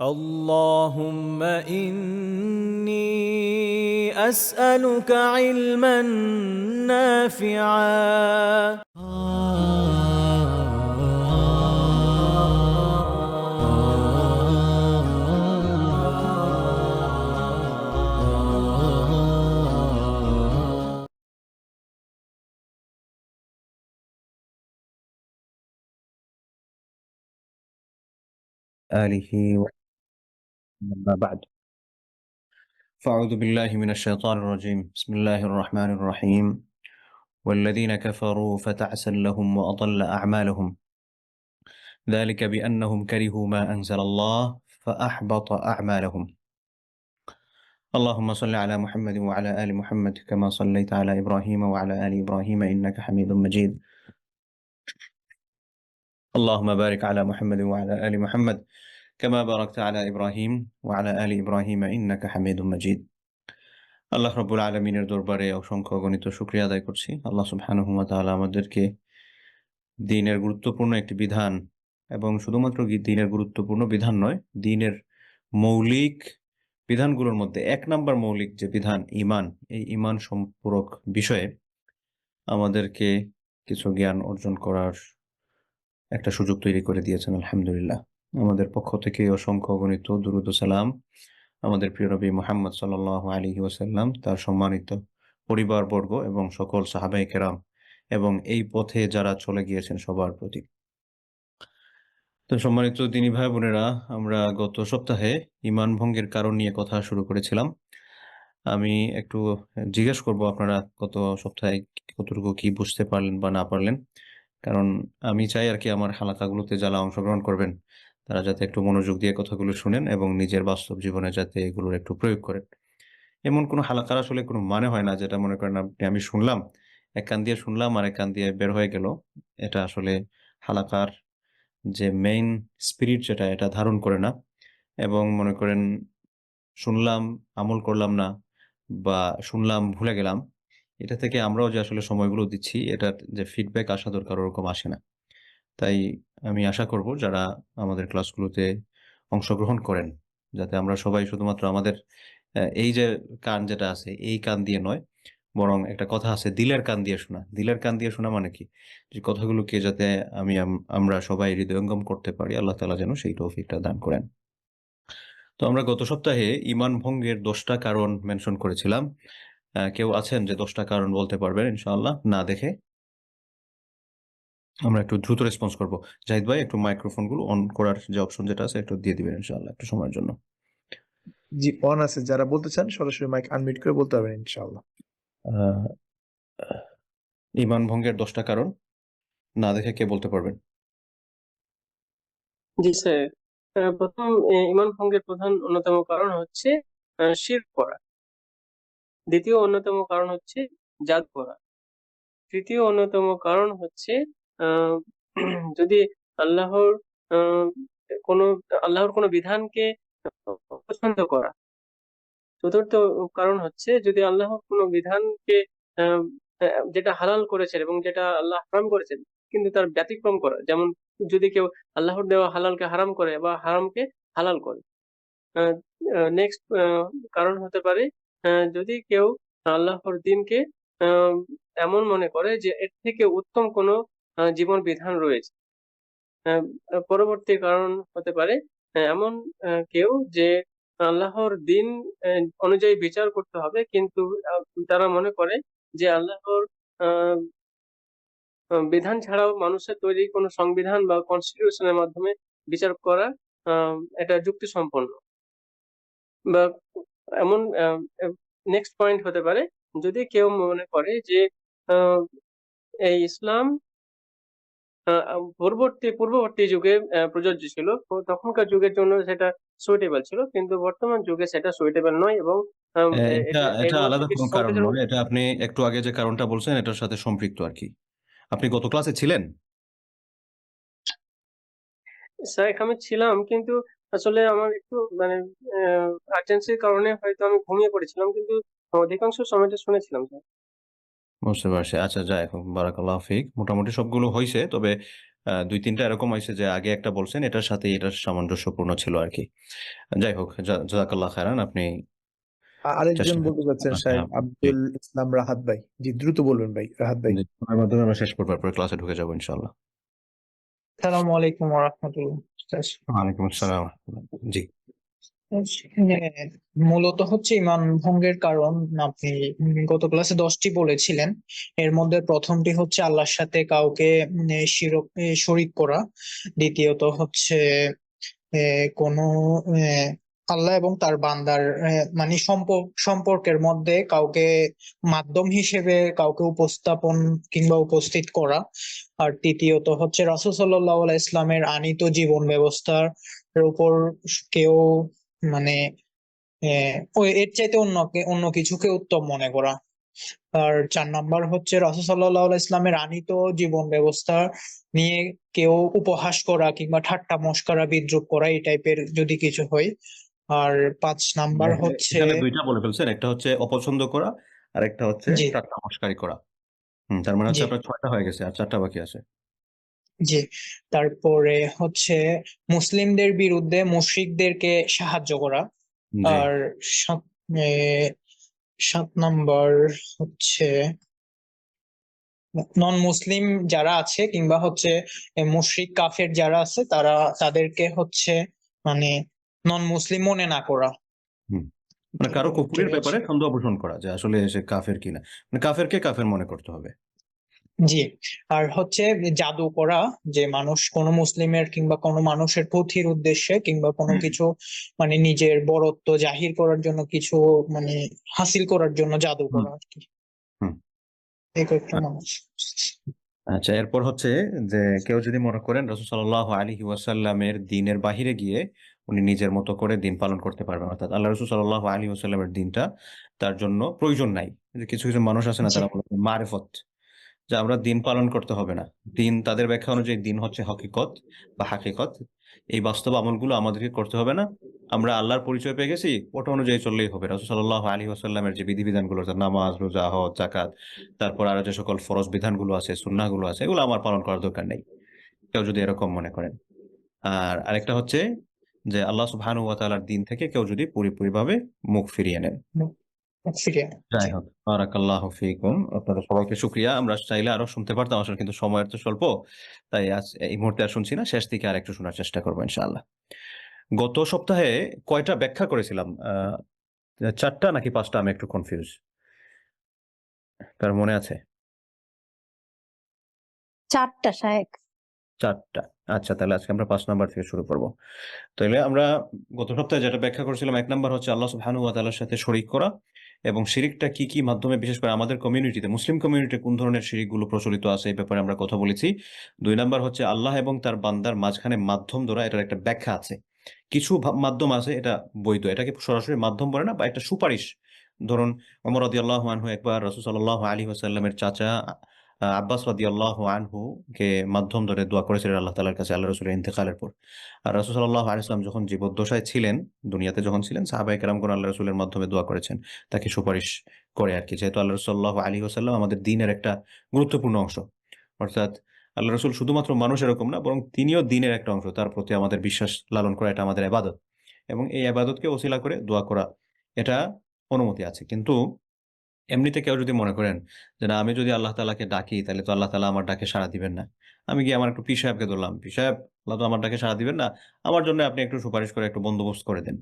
اللهم إني أسألك علما نافعا. آله وما بعد فأعوذ بالله من الشيطان الرجيم بسم الله الرحمن الرحيم والذين كفروا فتعسا لهم وأضل أعمالهم ذلك بأنهم كرهوا ما أنزل الله فأحبط أعمالهم اللهم صل على محمد وعلى آل محمد كما صليت على إبراهيم وعلى آل إبراهيم إنك حميد مجيد اللهم بارك على محمد وعلى آل محمد كما باركت على إبراهيم وعلى آل إبراهيم إنك حميد مجيد আল্লাহ রাব্বুল আলামিনের দরবারে অসংখ্য অগণিত শুকরিয়া আদায় করছি। আল্লাহ সুবহানাহু ওয়া তাআলা আমাদেরকে দ্বীনের গুরুত্বপূর্ণ একটি বিধান এবং শুধুমাত্র দ্বীনের গুরুত্বপূর্ণ বিধান নয়, দ্বীনের মৌলিক বিধানগুলোর মধ্যে ১ নাম্বার মৌলিক যে বিধান ঈমান, এই ঈমান সম্পূরক বিষয়ে আমাদেরকে কিছু জ্ঞান অর্জন করার একটা সুযোগ তৈরি করে দিয়েছেন আলহামদুলিল্লাহ। আমাদের পক্ষ থেকে অসংখ্য অগণিত দুরূদ ও সালাম আমাদের প্রিয় নবী মুহাম্মদ সাল্লাল্লাহু আলাইহি ওয়াসাল্লাম, তার সম্মানিত পরিবারবর্গ এবং সকল সাহাবায়ে কেরাম এবং এই পথে যারা চলে গিয়েছেন সবার প্রতি। তো সম্মানিত দিনী ভাই বোনেরা, আমরা গত সপ্তাহে ঈমান ভঙ্গের কারণ নিয়ে কথা শুরু করেছিলাম। আমি একটু জিজ্ঞেস করব আপনারা গত সপ্তাহে কতটুকু কি বুঝতে পারলেন বা না পারলেন। কারণ আমি চাই আরকি আমার হালাকাগুলোতে যারা অংশগ্রহণ করবেন, তারা যাতে একটু মনোযোগ দিয়ে কথাগুলো শুনেন এবং নিজের বাস্তব জীবনে যাতে এগুলোর একটু প্রয়োগ করেন। এমন কোনো হালাকার আসলে কোনো মানে হয় না, যেটা মনে করেন আমি শুনলাম, এক কান দিয়ে শুনলাম আর এক কান দিয়ে বের হয়ে গেল। এটা আসলে হালাকার যে মেইন স্পিরিট যেটা, এটা ধারণ করে না। এবং মনে করেন শুনলাম, আমল করলাম না বা শুনলাম ভুলে গেলাম। এটা থেকে আমরাও যে আসলে সময়গুলো দিচ্ছি, এটার যে ফিডব্যাক আসা দরকার ওরকম আসে না। তাই আমি আশা করব যারা আমাদের ক্লাসগুলোতে অংশগ্রহণ করেন, যাতে আমরা সবাই শুধুমাত্র আমাদের এই যে কান যেটা আছে, এই কান দিয়ে নয়, বরং একটা কথা আছে দিলের কান দিয়ে শোনা। দিলের কান দিয়ে শোনা মানে কি? যে কথাগুলোকে যাতে আমরা সবাই হৃদয়ঙ্গম করতে পারি, আল্লাহ তাআলা যেন সেই তৌফিকটা দান করেন। তো আমরা গত সপ্তাহে ঈমান ভঙ্গের ১০ টা কারণ মেনশন করেছিলাম। কেউ আছেন যে ১০ টা কারণ বলতে পারবেন ইনশাআল্লাহ না দেখে? আমরা একটু দ্রুত রেসপন্স করব। জাহিদ ভাই একটু মাইক্রোফোনগুলো অন করার যে অপশন যেটা আছে একটু দিয়ে দিবেন ইনশাআল্লাহ একটু সময়ের জন্য। জি, অন আছে। যারা বলতে চান সরাসরি মাইক আনমিউট করে বলতে পারবেন ইনশাআল্লাহ। আ ঈমান ভঙ্গের ১০ টা কারণ না দেখে কে বলতে পারবেন? জি স্যার। প্রথম ঈমান ভঙ্গের প্রধান অন্যতম কারণ হচ্ছে শিরক করা। দ্বিতীয় অন্যতম কারণ হচ্ছে জাদু করা। তৃতীয় অন্যতম কারণ হচ্ছে আহ, যদি আল্লাহর আহ, কোনো আল্লাহর কোনো বিধানকে পছন্দ করা। চতুর্থ কারণ হচ্ছে যদি আল্লাহর কোনো বিধানকে আহ, যেটা হালাল করেছেন এবং যেটা আল্লাহ হারাম করেছেন কিন্তু তার ব্যতিক্রম করা, যেমন যদি কেউ আল্লাহর দেওয়া হালালকে হারাম করে বা হারামকে হালাল করে। নেক্সট কারণ হতে পারে যদি কেউ আল্লাহর দিনকে আহ, এমন মনে করে যে এর থেকে উত্তম কোনো জীবন বিধান রয়েছে। আহ, পরবর্তী কারণ হতে পারে এমন কেউ যে আল্লাহর দিন অনুযায়ী বিচার করতে হবে, কিন্তু তারা মনে করে যে আল্লাহর আহ, বিধান ছাড়াও মানুষের তৈরি কোনো সংবিধান বা কনস্টিটিউশনের মাধ্যমে বিচার করা আহ, এটা যুক্তিসম্পন্ন। বা এমন নেক্সট পয়েন্ট হতে পারে যদি কেউ মনে করে যে আহ, এই ইসলাম পূর্ববর্তী যুগে প্রযোজ্য ছিল, তো তখনকার যুগের জন্য সেটা সুইটেবল ছিল, কিন্তু বর্তমান যুগে সেটা সুইটেবল নয় এবং এটা এর এটা মধ্যে আলাদা কিছু কোনো কারণ সংকোচন। নয়। এটা আপনি একটু আগে যে কারণটা বলছেন এটার সাথে সম্পৃক্ত আরকি। আপনি গত ক্লাসে ছিলেন? স্যার আমি ছিলাম, কিন্তু আসলে আমার একটু মানে আর্জেন্সির কারণে হয়তো আমি ঘুমিয়ে পড়েছিলাম, কিন্তু অধিকাংশ সময়টা শুনেছিলাম স্যার। বুঝতে পারছি। আচ্ছা যাই হোক, বারাকাল্লাহু ফিক। মোটামুটি সবগুলো হইছে। তবে 2-3টা এরকম হয়েছে যে আগে একটা বলছেন, এটার সাথে এটার সামঞ্জস্যপূর্ণ ছিল আর কি। যাই হোক, জাযাকাল্লাহ খায়রান। আপনি আরেকজন চেষ্টা বলতে চাচ্ছেন আচ্ছা, শাহেখ জি, আব্দুল ইসলাম রাহাত ভাই। জি, দ্রুত বলবেন ভাই, রাহাত ভাই। জি। সময়ের মাধ্যমে আমরা শেষ করবো, পরে ক্লাসে ঢুকে যাবো ইনশাআল্লাহ। আসসালামু আলাইকুম ওয়া রাহমাতুল্লাহ। ওয়ালাইকুম আসসালাম ওয়া রাহমাতুল্লাহ। জি, মূলত হচ্ছে ইমান ভঙ্গের কারণ আপনি গত ক্লাসে 10টি বলেছিলেন। এর মধ্যে প্রথমটি হচ্ছে আল্লাহর সাথে কাউকে শরীক করা। দ্বিতীয়ত হচ্ছে কোনো আল্লাহ এবং তার বান্দার মানে সম্পর্কের মধ্যে কাউকে মাধ্যম হিসেবে কাউকে উপস্থাপন কিংবা উপস্থিত করা। আর তৃতীয়ত হচ্ছে রাসূল সাল্লাল্লাহু আলাইহি ইসলামের আনিত জীবন ব্যবস্থার উপর কেউ মানে এর চাইতে অন্য কিছুকে উত্তম মনে করা। আর 4 নাম্বার হচ্ছে রাসূল সাল্লাল্লাহু আলাইহি ইসলামের আনিত জীবন ব্যবস্থা নিয়ে কেউ উপহাস করা কিংবা ঠাট্টা মশকরা বিদ্রূপ করা, এই টাইপের যদি কিছু হয়। আর 5 নাম্বার হচ্ছে এখানে 2টা বলে ফেলছেন, একটা হচ্ছে অপছন্দ করা আর একটা হচ্ছে জি ঠাট্টা মশকারি করা। তার মানে হচ্ছে জি আপনার 6টা হয়ে গেছে, আর 4টা বাকি আছে। জি তারপরে হচ্ছে মুসলিমদের বিরুদ্ধে মুশরিকদেরকে সাহায্য করা। জি, আর 7 নাম্বার হচ্ছে নন মুসলিম যারা আছে কিংবা হচ্ছে মুশরিক কাফের যারা আছে তাদেরকে হচ্ছে মানে নন মুসলিম মনে না করা। হুম। মানে কারো কুফরির ঠিক আছে। ব্যাপারে সন্দেহ পোষণ করা যে আসলে সে কাফের কিনা, মানে কাফেরকে কাফের মনে করতে হবে। জি। আর হচ্ছে জাদু করা, যে মানুষ কোনো মুসলিমের কিংবা কোনো মানুষের পুঁথির উদ্দেশ্যে কিংবা কোনো কিছু মানে নিজের বড়ত্ব জাহির করার জন্য কিছু মানে হাসিল করার জন্য জাদু হুম, করা আর কি। হুম। এই কয়েকটা মানুষ। আচ্ছা, এরপর হচ্ছে যে কেউ যদি মনে করেন রাসূল সাল্লাল্লাহু আলাইহি ওয়াসাল্লামের দ্বীনের বাহিরে গিয়ে উনি নিজের মতো করে দিন পালন করতে পারবেন, অর্থাৎ আল্লাহ রাসূল সাল্লাল্লাহু আলাইহি ওয়াসাল্লামের দ্বীনটা তার জন্য প্রয়োজন নাই। যে কিছু কিছু মানুষ আছে না, জি তারা বলে মারেফত, যে আমরা দিন পালন করতে হবে না। দিন, তাদের ব্যাখ্যা অনুযায়ী দিন হচ্ছে হকিকত বা হাকিকত। এই বাস্তব আমলগুলো আমাদেরকে করতে হবে না। আমরা আল্লাহর পরিচয় পেয়ে গেছি, ওটা অনুযায়ী চললেই হবে। রাসূল সাল্লাল্লাহু আলাইহি ওয়াসাল্লামের যে বিধিবিধানগুলো, অর্থাৎ নামাজ, রোজা, হজ, যাকাত, তারপর আরো যে সকল ফরজ বিধানগুলো আছে, সুন্নাহগুলো আছে, এগুলো আমার পালন করার দরকার নেই। কেউ যদি এরকম মনে করেন। আর আরেকটা হচ্ছে যে আল্লাহ সুবহানাহু ওয়া তাআলার দ্বীন থেকে কেউ যদি পুরোপুরিভাবে মুখ ফিরিয়ে নেন। ফিরিয়ে। যাই জি হোক, বারাকাল্লাহু ফিকুম। আপনাদের সবাইকে শুকরিয়া। আমরা চাইলে আরো শুনতে পারতাম আসলে, কিন্তু সময়ের তো স্বল্প। তাই আজ এই মুহূর্তে আর শুনছি না। শেষ দিকে আরেকটু শোনার চেষ্টা করব ইনশাআল্লাহ। গত সপ্তাহে কয়টা ব্যাখ্যা করেছিলাম? 4টা নাকি 5টা, আমি একটু কনফিউজ। কার মনে আছে? 4টা শায়েখ। 4টা। আচ্ছা, তাহলে আজকে আমরা 5 নাম্বার থেকে শুরু করব। তাইলে আমরা গত সপ্তাহে যেটা ব্যাখ্যা করেছিলাম, 1 নাম্বার হচ্ছে আল্লাহ সুবহানাহু ওয়া তাআলার সাথে শরীক করা, এবং শিরিকটা কি কি মাধ্যমে, বিশেষ করে আমাদের কমিউনিটিতে, মুসলিম কমিউনিটিতে কোন ধরনের শিরিকগুলো প্রচলিত আছে, এই ব্যাপারে আমরা কথা বলেছি। 2 নাম্বার হচ্ছে আল্লাহ এবং তার বান্দার মাঝখানে মাধ্যম ধরা, এটার একটা ব্যাখ্যা আছে। কিছু মাধ্যম আছে এটা বৈধ, এটাকে সরাসরি মাধ্যম বলে না, বা একটা সুপারিশ। ধরুন, ওমর রাদিয়াল্লাহু আনহু একবার রাসূল সাল্লাল্লাহু আলাইহি ওয়াসাল্লামের চাচা আব্বাস রাদিয়াল্লাহু আনহু কে মাধ্যম ধরে দোয়া করেছিলেন আল্লাহ তাআলার কাছে আল্লাহ রাসূলের ইন্তেকালের পর। আর রাসূল সাল্লাল্লাহু আলাইহি ওয়াসাল্লাম যখন জীবদ্দশায় ছিলেন, দুনিয়াতে যখন ছিলেন, সাহাবায়ে কেরামগণ আল্লাহ রাসূলের মাধ্যমে দোয়া করেছেন, তাকে সুপারিশ করে আরকি। যেহেতু আল্লাহ রাসূল সাল্লাল্লাহু আলাইহি ওয়াসাল্লাম আমাদের দ্বীনের একটা গুরুত্বপূর্ণ অংশ। অর্থাৎ আল্লাহ রাসূল শুধুমাত্র মানুষ এরকম না, বরং তিনিও দ্বীনের একটা অংশ। তার প্রতি আমাদের বিশ্বাস লালন করা, এটা আমাদের ইবাদত। এবং এই ইবাদতকে ওসিলা করে দোয়া করা, এটা অনুমতি আছে। কিন্তু এমনিতে কেউ যদি মনে করেন যে না, আমি যদি আল্লাহ তাআলাকে ডাকি তাহলে তো আল্লাহ তাআলা আমার ডাকে সাড়া দিবেন না। আমি গিয়ে আমার একটু পীর সাহেবকে ধরলাম, "পীর সাহেব, আল্লাহ তো আমার ডাকে সাড়া দিবেন না। আমার জন্য আপনি একটু সুপারিশ করে একটু বন্দোবস্ত করে দেন।"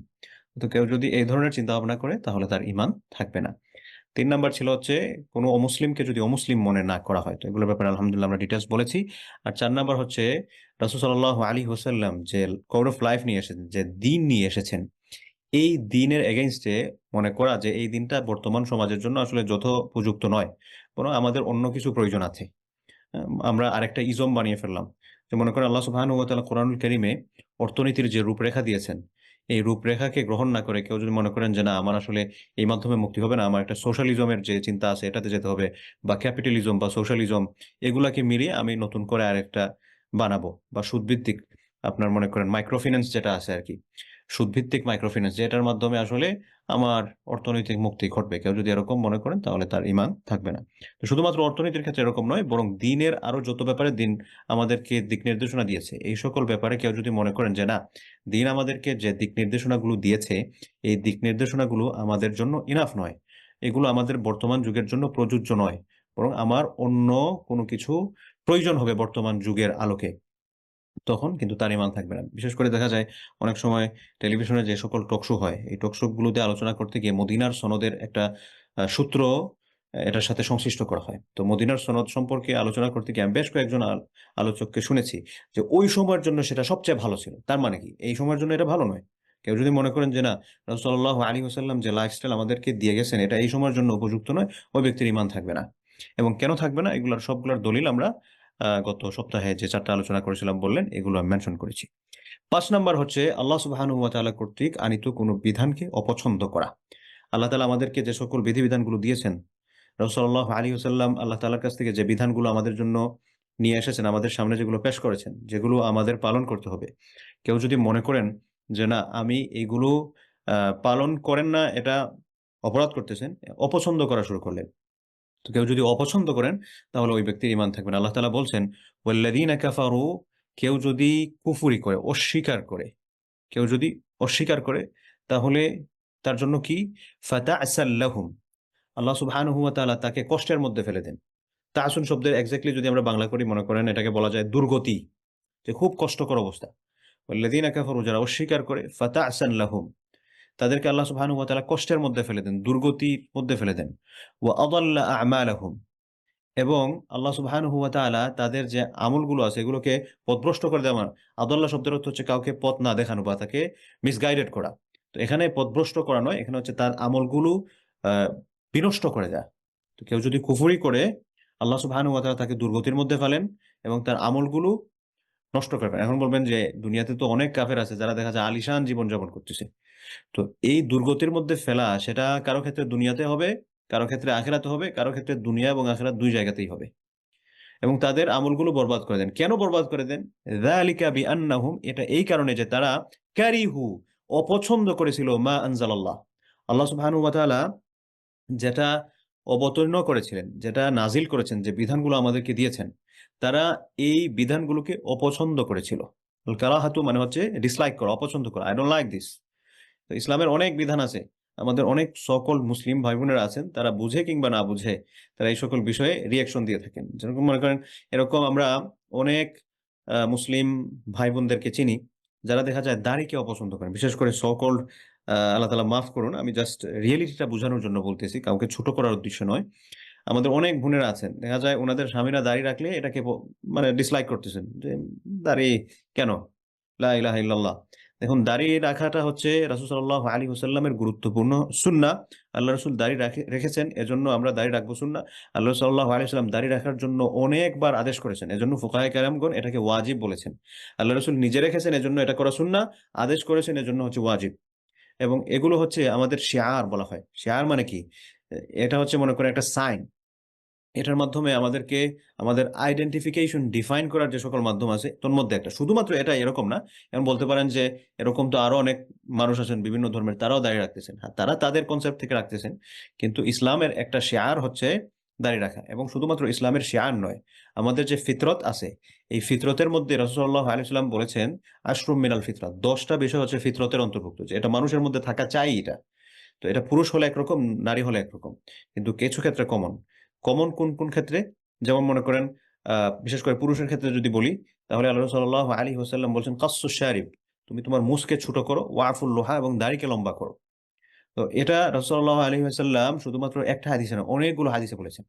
তো কেউ যদি এই ধরনের চিন্তাভাবনা করে তাহলে তার ঈমান থাকবে না। ৩ নাম্বার ছিল হচ্ছে কোন অমুসলিমকে যদি অমুসলিম মনে না করা হয়। তো এগুলোর ব্যাপারে আলহামদুলিল্লাহ আমরা ডিটেইলস বলেছি। আর ৪ নাম্বার হচ্ছে রাসূল সাল্লাল্লাহু আলাইহি ওয়াসাল্লাম যে কোড অফ লাইফ নিয়ে এসেছেন, যে দ্বীন নিয়ে এসেছেন, এই দ্বীনের এগেইনস্ট এ মনে করা যে এই দিনটা বর্তমান সমাজের জন্য আসলে যথোপযুক্ত নয়। বরং আমাদের অন্য কিছু প্রয়োজন আছে। আমরা আরেকটা ইজম বানিয়ে ফেললাম। যে মনে করেন আল্লাহ সুবহানাহু ওয়া তাআলা কোরআনুল কারীমে অর্থনীতির যে রূপরেখা দিয়েছেন, এই রূপরেখাকে গ্রহণ না করে কেউ যদি মনে করেন যে না, আমার আসলে এই মাধ্যমে মুক্তি হবে না, আমার একটা সোশ্যালিজমের যে চিন্তা আছে এটাতে যেতে হবে, বা ক্যাপিটালিজম বা সোশ্যালিজম, এগুলাকে মিলিয়ে আমি নতুন করে আরেকটা বানাবো, বা সুদভিত্তিক আপনার মনে করেন মাইক্রো ফিন্যান্স যেটা আছে আরকি, সুদভিত্তিক মাইক্রোফিন্যান্স, যেটার মাধ্যমে আসলে আমার অর্থনৈতিক মুক্তি ঘটবে। কেউ যদি এরকম মনে করেন তাহলে তার ঈমান থাকবে না। তো শুধুমাত্র অর্থনীতির ক্ষেত্রে এরকম নয়, বরং দ্বীনের আরো যত ব্যাপারে দ্বীন আমাদেরকে দিক নির্দেশনা দিয়েছে, এই সকল ব্যাপারে কেউ যদি মনে করেন যে না, দ্বীন আমাদেরকে যে দিক নির্দেশনাগুলো দিয়েছে, এই দিক নির্দেশনাগুলো আমাদের জন্য ইনাফ নয়, এগুলো আমাদের বর্তমান যুগের জন্য প্রযোজ্য নয়, বরং আমার অন্য কোনো কিছু প্রয়োজন হবে বর্তমান যুগের আলোকে, তখন কিন্তু তার ঈমান থাকবে না। বিশেষ করে দেখা যায় অনেক সময় টেলিভিশনে যে সকল টকশো হয়, এই টকশো গুলোতে আলোচনা করতে গিয়ে মদিনার সনদের একটা সূত্র এটার সাথে সংশ্লিষ্ট করা হয়। তো মদিনার সনদ সম্পর্কে আলোচনা করতে গিয়ে আমি বেশ কয়েকজন আলোচককে শুনেছি যে ওই সময়ের জন্য সেটা সবচেয়ে ভালো ছিল। তার মানে কি এই সময়ের জন্য এটা ভালো নয়? কেউ যদি মনে করেন যে না, রাসূলুল্লাহ সাল্লাল্লাহু আলাইহি ওয়াসাল্লাম যে লাইফস্টাইল আমাদেরকে দিয়ে গেছেন এটা এই সময়ের জন্য উপযুক্ত নয়, ওই ব্যক্তির ঈমান থাকবে না। এবং কেন থাকবে না, এগুলোর সবগুলোর দলিল আমরা গত সপ্তাহে যে 4টা আলোচনা করেছিলাম বললেন, এগুলো আমি মেনশন করেছি। 5 নাম্বার হচ্ছে আল্লাহ সুবহানাহু ওয়া তাআলা কর্তৃক আনীত কোনো বিধানকে অপছন্দ করা। আল্লাহ তাআলা আমাদেরকে যে সকল বিধিবিধানগুলো দিয়েছেন, রাসূল সাল্লাল্লাহু আলাইহি ওয়াসাল্লাম আল্লাহ তাআলার কাছ থেকে যে বিধানগুলো আমাদের জন্য নিয়ে এসেছেন, আমাদের সামনে যেগুলো পেশ করেছেন, যেগুলো আমাদের পালন করতে হবে। কেউ যদি মনে করেন যে না, আমি এগুলো পালন করেন না, এটা অপরাধ করতেছেন, অপছন্দ করা শুরু করলেন। তো কেউ যদি অপছন্দ করেন তাহলে ওই ব্যক্তির ঈমান থাকবে না। আল্লাহ তাআলা বলছেন, ওয়াল্লাযীনা কাফারু, কেউ যদি কুফরি করে, অস্বীকার করে, কেউ যদি অস্বীকার করে তাহলে তার জন্য কি? ফাতা'সাল লাহুম, আল্লাহ সুবহানাহু ওয়া তাআলা তাকে কষ্টের মধ্যে ফেলে দেন। তা'সুন শব্দের এক্সাক্টলি যদি আমরা বাংলা করি, মনে করেন এটাকে বলা যায় দুর্গতি, যে খুব কষ্টকর অবস্থা। ওয়াল্লাযীনা কাফারু, যারা অস্বীকার করে, ফাতা'সান লাহুম, তাদেরকে আল্লাহ সুবহানাহু ওয়া তাআলা কষ্টের মধ্যে ফেলে দেন, দুর্গতির মধ্যে ফেলে দেন। ওয়া আদাল্লা আ'মালাহুম, এবং আল্লাহ সুবহানাহু ওয়া তাআলা তাদের যে আমলগুলো আছে এগুলোকে পথভ্রষ্ট করে দেওয়া। আদাল্লা শব্দের অর্থ হচ্ছে কাউকে পথ না দেখানো বা তাকে মিসগাইডেড করা। তো এখানে পথভ্রষ্ট করা নয়, এখানে হচ্ছে তার আমলগুলো বিনষ্ট করে দেয়া। তো কেউ যদি কুফরি করে, আল্লাহ সুবহানাহু ওয়া তাআলা তাকে দুর্গতির মধ্যে ফেলেন এবং তার আমলগুলো নষ্ট করে ফেলেন। এখন বলবেন যে দুনিয়াতে তো অনেক কাফের আছে যারা দেখা যায় আলিশান জীবনযাপন করতেছে। তো এই দুর্গতির মধ্যে ফেলা, সেটা কারো ক্ষেত্রে দুনিয়াতে হবে, কারো ক্ষেত্রে আখিরাতে হবে, কারো ক্ষেত্রে দুনিয়া এবং আখিরাত 2 জায়গাতেই হবে। এবং তাদের আমলগুলো বরবাদ করে দেন। কেন বরবাদ করে দেন? যালিকা বিআন্নাহুম, এটা এই কারণে যে তারা কারিহু, অপছন্দ করেছিল, মা আনজালাল্লাহ, আল্লাহ সুবহানাহু ওয়া তাআলা যেটা অবতীর্ণ করেছিলেন, যেটা নাজিল করেছেন, যে বিধানগুলো আমাদেরকে দিয়েছেন, তারা এই বিধানগুলোকে অপছন্দ করেছিল। আল কারাহাতু মানে হচ্ছে ডিসলাইক করা, অপছন্দ করা। I don't like this. তো ইসলামের অনেক বিধান আছে, আমাদের অনেক সকল মুসলিম ভাই বোনেরা আছেন, তারা বুঝে কিংবা না বুঝে তারা এই সকল বিষয়ে রিয়াকশন দিয়ে থাকেন। যেরকম মনে করেন, এরকম আমরা অনেক মুসলিম ভাই বোনদেরকে চিনি যারা দেখা যায় দাড়িকে অপছন্দ করেন, বিশেষ করে সকল আল্লাহ তাআলা মাফ করুন, আমি জাস্ট রিয়েলিটিটা বোঝানোর জন্য বলতেছি, কাউকে ছোট করার উদ্দেশ্য নয়। আমাদের অনেক বোনেরা আছেন, দেখা যায় ওনাদের স্বামীরা দাড়ি রাখলে এটাকে মানে ডিসলাইক করতেছেন, যে দাড়ি কেন? লা ইলাহা ইল্লাল্লাহ। দেখুন, দাড়ি রাখাটা হচ্ছে রাসূল সাল্লাল্লাহু আলাইহি ওয়াসাল্লামের গুরুত্বপূর্ণ সুন্নাহ। আল্লাহ রাসূল দাড়ি রেখেছেন, এজন্য আমরা দাড়ি রাখবো সুন্নাহ। আল্লাহ সাল্লাল্লাহু আলাইহি ওয়াসাল্লাম দাড়ি রাখার জন্য অনেকবার আদেশ করেছেন, এজন্য ফুকাহায়ে কেরামগণ এটাকে ওয়াজিব বলেছেন। আল্লাহ রাসূল নিজে রেখেছেন, এজন্য এটা করা সুন্নাহ, আদেশ করেছেন এজন্য হচ্ছে ওয়াজিব। এবং এগুলো হচ্ছে আমাদের শিআর বলা হয়। শিআর মানে কি? এটা হচ্ছে মনে করেন একটা সাইন। এটার মাধ্যমে আমাদেরকে আমাদের আইডেন্টিফিকেশন ডিফাইন করার যে সকল মাধ্যম আছে তোর মধ্যে একটা। শুধুমাত্র এটা এরকম না, এমন বলতে পারেন যে এরকম তো আরো অনেক মানুষ আছেন বিভিন্ন ধর্মের, তারাও দাড়ি রাখতেছেন। হ্যাঁ, তারা তাদের কনসেপ্ট থেকে রাখতেছেন, কিন্তু ইসলামের একটা শিআর হচ্ছে দাড়ি রাখা। এবং শুধুমাত্র ইসলামের শিআর নয়, আমাদের যে ফিতরত আছে, এই ফিতরতের মধ্যে রাসূল সাল্লাল্লাহু আলাইহি ওয়াসাল্লাম বলেছেন, আশরুম মিনাল ফিতরাত, 10টা বিষয় হচ্ছে ফিতরতের অন্তর্ভুক্ত, যে এটা মানুষের মধ্যে থাকা চাই এটা। তো এটা পুরুষ হলে একরকম, নারী হলে একরকম, কিন্তু কিছু ক্ষেত্রে কমন। কমন কোন ক্ষেত্রে? যেমন মনে করেন, বিশেষ করে পুরুষের ক্ষেত্রে যদি বলি, তাহলে আল্লাহ সাল্লাল্লাহু আলাইহি ওয়াসাল্লাম বলছেন, কাসসুশ শারিব, তুমি তোমার মুছকে ছোট করো, ওয়াফুল লোহা, এবং দাড়িকে লম্বা করো। তো এটা রাসূল সাল্লাল্লাহু আলাইহি ওয়াসাল্লাম শুধুমাত্র একটা হাদিসে না, অনেকগুলো হাদিসে বলেছেন।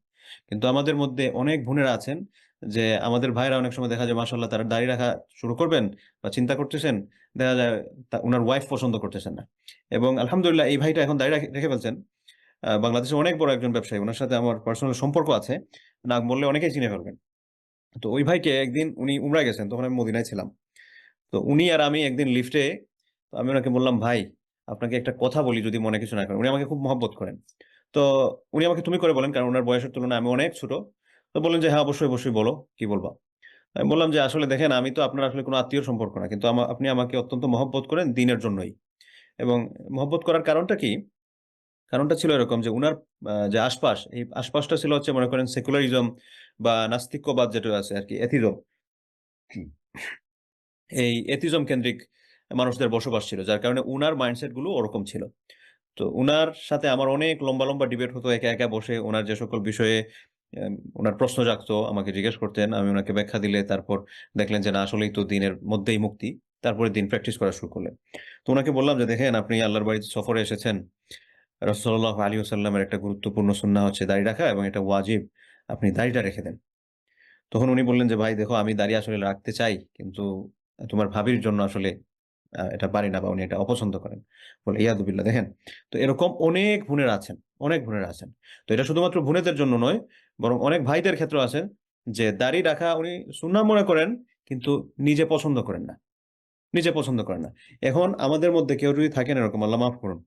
কিন্তু আমাদের মধ্যে অনেক বোনেরা আছেন, যে আমাদের ভাইরা অনেক সময় দেখা যায় মাশাআল্লাহ তারা দাড়ি রাখা শুরু করবেন বা চিন্তা করতেছেন, দেখা যায় উনার ওয়াইফ পছন্দ করতেছেন না। এবং আলহামদুলিল্লাহ এই ভাইটা এখন দাড়ি রেখে ফেলছেন। বাংলাদেশে অনেক বড় একজন ব্যবসায়ী, উনার সাথে আমার পার্সোনাল সম্পর্ক আছে, নাম বললে অনেকেই চিনে ফেলবেন। তো ওই ভাইকে একদিন, উনি উমরায় গেছেন, তখন আমি মদিনায় ছিলাম। তো উনি আর আমি একদিন লিফটে, আমি ওনাকে বললাম, ভাই আপনাকে একটা কথা বলি যদি মনে কিছু না করেন। উনি আমাকে খুব মহব্বত করেন। তো উনি আমাকে তুমি করে বলেন, কারণ উনার বয়সের তুলনায় আমি অনেক ছোট। তো বললেন যে হ্যাঁ, অবশ্যই অবশ্যই বলো, কি বলবা? আমি বললাম যে আসলে দেখেন, আমি তো আপনার আসলে কোনো আত্মীয় সম্পর্ক না, কিন্তু আপনি আমাকে অত্যন্ত মহব্বত করেন দ্বীনের জন্যই। এবং মহব্বত করার কারণটা কি? কারণটা ছিল এরকম যে উনার যে আশপাশ, এই আশপাশটা ছিল হচ্ছে মনে করেন সেকুলারিজম বা নাস্তিক্যবাদ যেটা আছে আর কি, এথিজম, এই এথিজম কেন্দ্রিক মানুষদের বসবাস ছিল, যার কারণে উনার মাইন্ডসেট গুলো ওরকম ছিল। তো উনার সাথে আমার অনেক লম্বা লম্বা ডিবেট হতো, একা একা বসে ওনার যে সকল বিষয়ে ওনার প্রশ্ন জাগতো আমাকে জিজ্ঞেস করতেন, আমি ওনাকে ব্যাখ্যা দিলে তারপর দেখলেন যে না আসলেই তো দিনের মধ্যেই মুক্তি, তারপরে দিন প্র্যাকটিস করা শুরু করলেন। তো ওনাকে বললাম যে দেখেন, আপনি আল্লাহর বাড়িতে সফরে এসেছেন, রাসূলুল্লাহ আলাইহি ওয়াসাল্লামের একটা গুরুত্বপূর্ণ সুন্নাহ হচ্ছে দাড়ি রাখা এবং এটা ওয়াজিব, আপনি দাড়িটা রেখে দেন। তখন উনি বললেন যে ভাই দেখো, আমি দাড়ি আসলে রাখতে চাই, কিন্তু তোমার ভাবির জন্য আসলে এটা পারি না, বা উনি এটা অপছন্দ করেন। বলে ইয়াদুবিল্লাহ, দেখেন। তো এরকম অনেক বোনেরা আছেন, অনেক বোনেরা আছেন। তো এটা শুধুমাত্র বোনেদের জন্য নয়, বরং অনেক ভাইদের ক্ষেত্রে আছে যে দাড়ি রাখা উনি সুন্নাহ মনে করেন, কিন্তু নিজে পছন্দ করেন না, নিজে পছন্দ করেন না। এখন আমাদের মধ্যে কেউ যদি থাকেন এরকম, আল্লাহ মাফ করুন,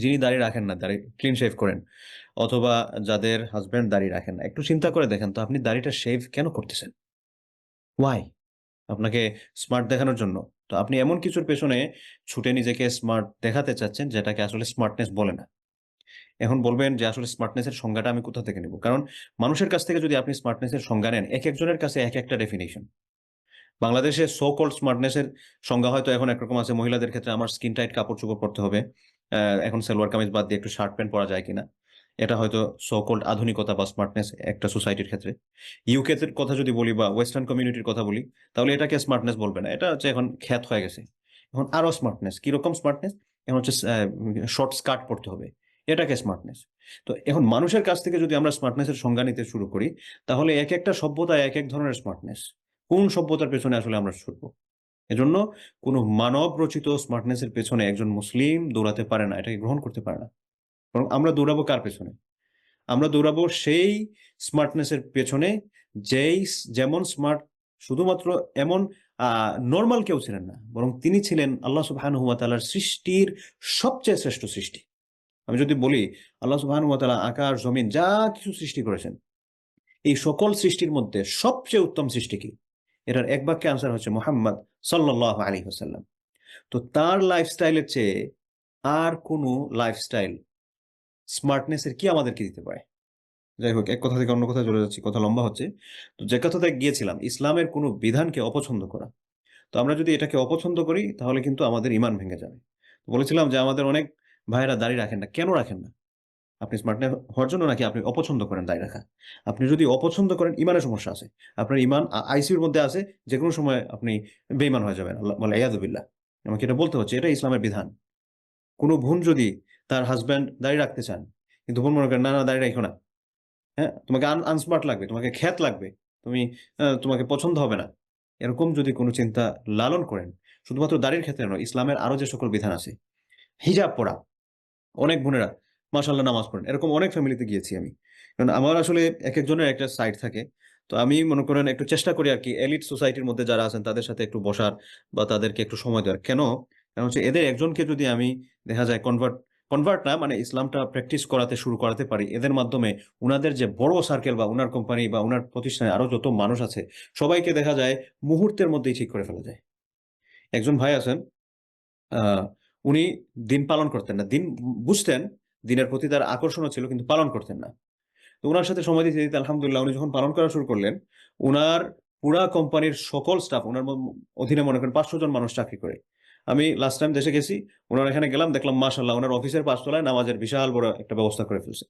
যিনি দাড়ি রাখেন না, দাড়ি ক্লিন শেভ করেন, অথবা যাদের হাজবেন্ড দাড়ি রাখেন না, একটু চিন্তা করে দেখেন তো আপনি দাড়িটা শেভ কেন করতেছেন? ওয়াই? আপনাকে স্মার্ট দেখানোর জন্য? তো আপনি এমন কিছুর পেছনে ছুটে নিজেকে স্মার্ট দেখাতে চাচ্ছেন যেটাকে আসলে স্মার্টনেস বলে না। এখন বলবেন যে আসলে স্মার্টনেস এর সংজ্ঞাটা আমি কোথা থেকে নেব? কারণ মানুষের কাছ থেকে যদি আপনি স্মার্টনেস এর সংজ্ঞা নেন, একেকজনের কাছে এক একটা ডেফিনিশন। বাংলাদেশে সো কল্ড স্মার্টনেস এর সংজ্ঞা হয়তো এখন একরকম আছে। মহিলাদের ক্ষেত্রে আমার স্কিন টাইট কাপড়-চোপড় পরতে হবে। এখন সালোয়ার কামিজ বাদ দিয়ে একটু শার্ট প্যান্ট পরা যায় কিনা? এটা হয়তো সো কল্ড আধুনিকতা বা স্মার্টনেস একটা সোসাইটির ক্ষেত্রে। ইউকে তে কথা যদি বলি বা ওয়েস্টার্ন কমিউনিটির কথা বলি, তাহলে এটাকে স্মার্টনেস বলবে না। এটা হচ্ছে এখন খ্যাত হয়ে গেছে। এখন আরো স্মার্টনেস। কিরকম স্মার্টনেস? এখন হচ্ছে শর্ট স্কার্ট পরতে হবে। এটাকে স্মার্টনেস। তো এখন মানুষের কাছ থেকে যদি আমরা স্মার্টনেস এর সংজ্ঞা নিতে শুরু করি, তাহলে একেকটা সভ্যতায় একেক ধরনের স্মার্টনেস। কোন সভ্যতার পেছনে আসলে আমরা ছুটবো? এজন্য কোন মানব রচিত স্মার্টনেস এর পেছনে একজন মুসলিম দৌড়াতে পারে না, এটাকে গ্রহণ করতে পারে না। বরং আমরা দৌড়াবো কার পেছনে? আমরা দৌড়াবো সেই স্মার্টনেস এর পেছনে যেমন স্মার্ট শুধুমাত্র এমন নরমাল কেউ ছিলেন না, বরং তিনি ছিলেন আল্লাহ সুবহানাহু ওয়া তাআলার সৃষ্টির সবচেয়ে শ্রেষ্ঠ সৃষ্টি। আমি যদি বলি আল্লাহ সুবহানাহু ওয়া তাআলা আকাশ জমিন যা কিছু সৃষ্টি করেছেন, এই সকল সৃষ্টির মধ্যে সবচেয়ে উত্তম সৃষ্টি কি? এটার এক বাক্যে আনসার হচ্ছে মুহাম্মদ সাল্লাল্লাহু আলাইহি ওয়াসাল্লাম। তো তার লাইফস্টাইলের চেয়ে আর কোনো লাইফস্টাইল স্মার্টনেস এর কি আমাদেরকে দিতে পারে? যাই হোক, এক কথা থেকে অন্য কথায় চলে যাচ্ছি, কথা লম্বা হচ্ছে। তো যে কথাতে গিয়েছিলাম, ইসলামের কোনো বিধানকে অপছন্দ করা। তো আমরা যদি এটাকে অপছন্দ করি তাহলে কিন্তু আমাদের ঈমান ভেঙে যাবে। তো বলেছিলাম যে আমাদের অনেক ভাইয়েরা দাড়ি রাখেন না। কেন রাখেন না? আপনি স্মার্টনেস হওয়ার জন্য, নাকি আপনি অপছন্দ করেন দাড়ি রাখা? আপনি যদি অপছন্দ করেন, ঈমানের সমস্যা আছে। আপনার ঈমান আইসিইউর মধ্যে আছে, যেকোনো সময় আপনি বেঈমান হয়ে যাবেন। আল্লাহ ওয়াল ইয়াযু বিল্লাহ। আমাকে এটা বলতে হচ্ছে, এটাই ইসলামের বিধান। কোনো বোন যদি তার হাসব্যান্ড দাড়ি রাখতে চান, কিন্তু বোন মনে করেন না, না দাড়ি রাখো না। হ্যাঁ? তোমাকে আনস্মার্ট লাগবে, তোমাকে খ্যাত লাগবে, তুমি তোমাকে পছন্দ হবে না। এরকম যদি কোনো চিন্তা লালন করেন, শুধুমাত্র দাড়ির ক্ষেত্রে নয়, ইসলামের আরো যে সকল বিধান আছে, হিজাব পরা, অনেক বোনেরা মাশাআল্লাহ নামাজ পড়েন। এরকম অনেক ফ্যামিলিতে গিয়েছি আমি। কারণ আমার আসলে একেকজনের একটা সাইড থাকে। তো আমি মনে করেন একটু চেষ্টা করি আরকি এলিট সোসাইটির মধ্যে যারা আছেন তাদের সাথে একটু বসার বা তাদেরকে একটু সময় দেওয়ার। কেন? কারণ হচ্ছে এদের একজনকে যদি আমি দেখা যায় কনভার্ট না মানে ইসলামটা প্র্যাকটিস করাতে শুরু করাতে পারি, এদের মাধ্যমে উনাদের যে বড় সার্কেল বা উনার কোম্পানি বা উনার প্রতিষ্ঠানে আরো যত মানুষ আছে সবাইকে দেখা যায় মুহূর্তের মধ্যেই ঠিক করে ফেলা যায়। একজন ভাই আছেন, আ উনি দিন পালন করতেন না। দিন বুঝতেন, দিনের প্রতি তার আকর্ষণও ছিল, কিন্তু পালন করতেন না। তো উনার সাথে সময় দিতে, দিতে আলহামদুলিল্লাহ উনি যখন পালন করা শুরু করলেন, উনার পুরা কোম্পানির সকল স্টাফ উনার অধীনে মনে করেন ৫০০ জন মানুষ চাকরি করে। আমি লাস্ট টাইম দেশে গেছি, উনার এখানে গেলাম, দেখলাম মাশাআল্লাহ উনার অফিসের ৫ তলায় নামাজের বিশাল বড় একটা ব্যবস্থা করে ফেলছে।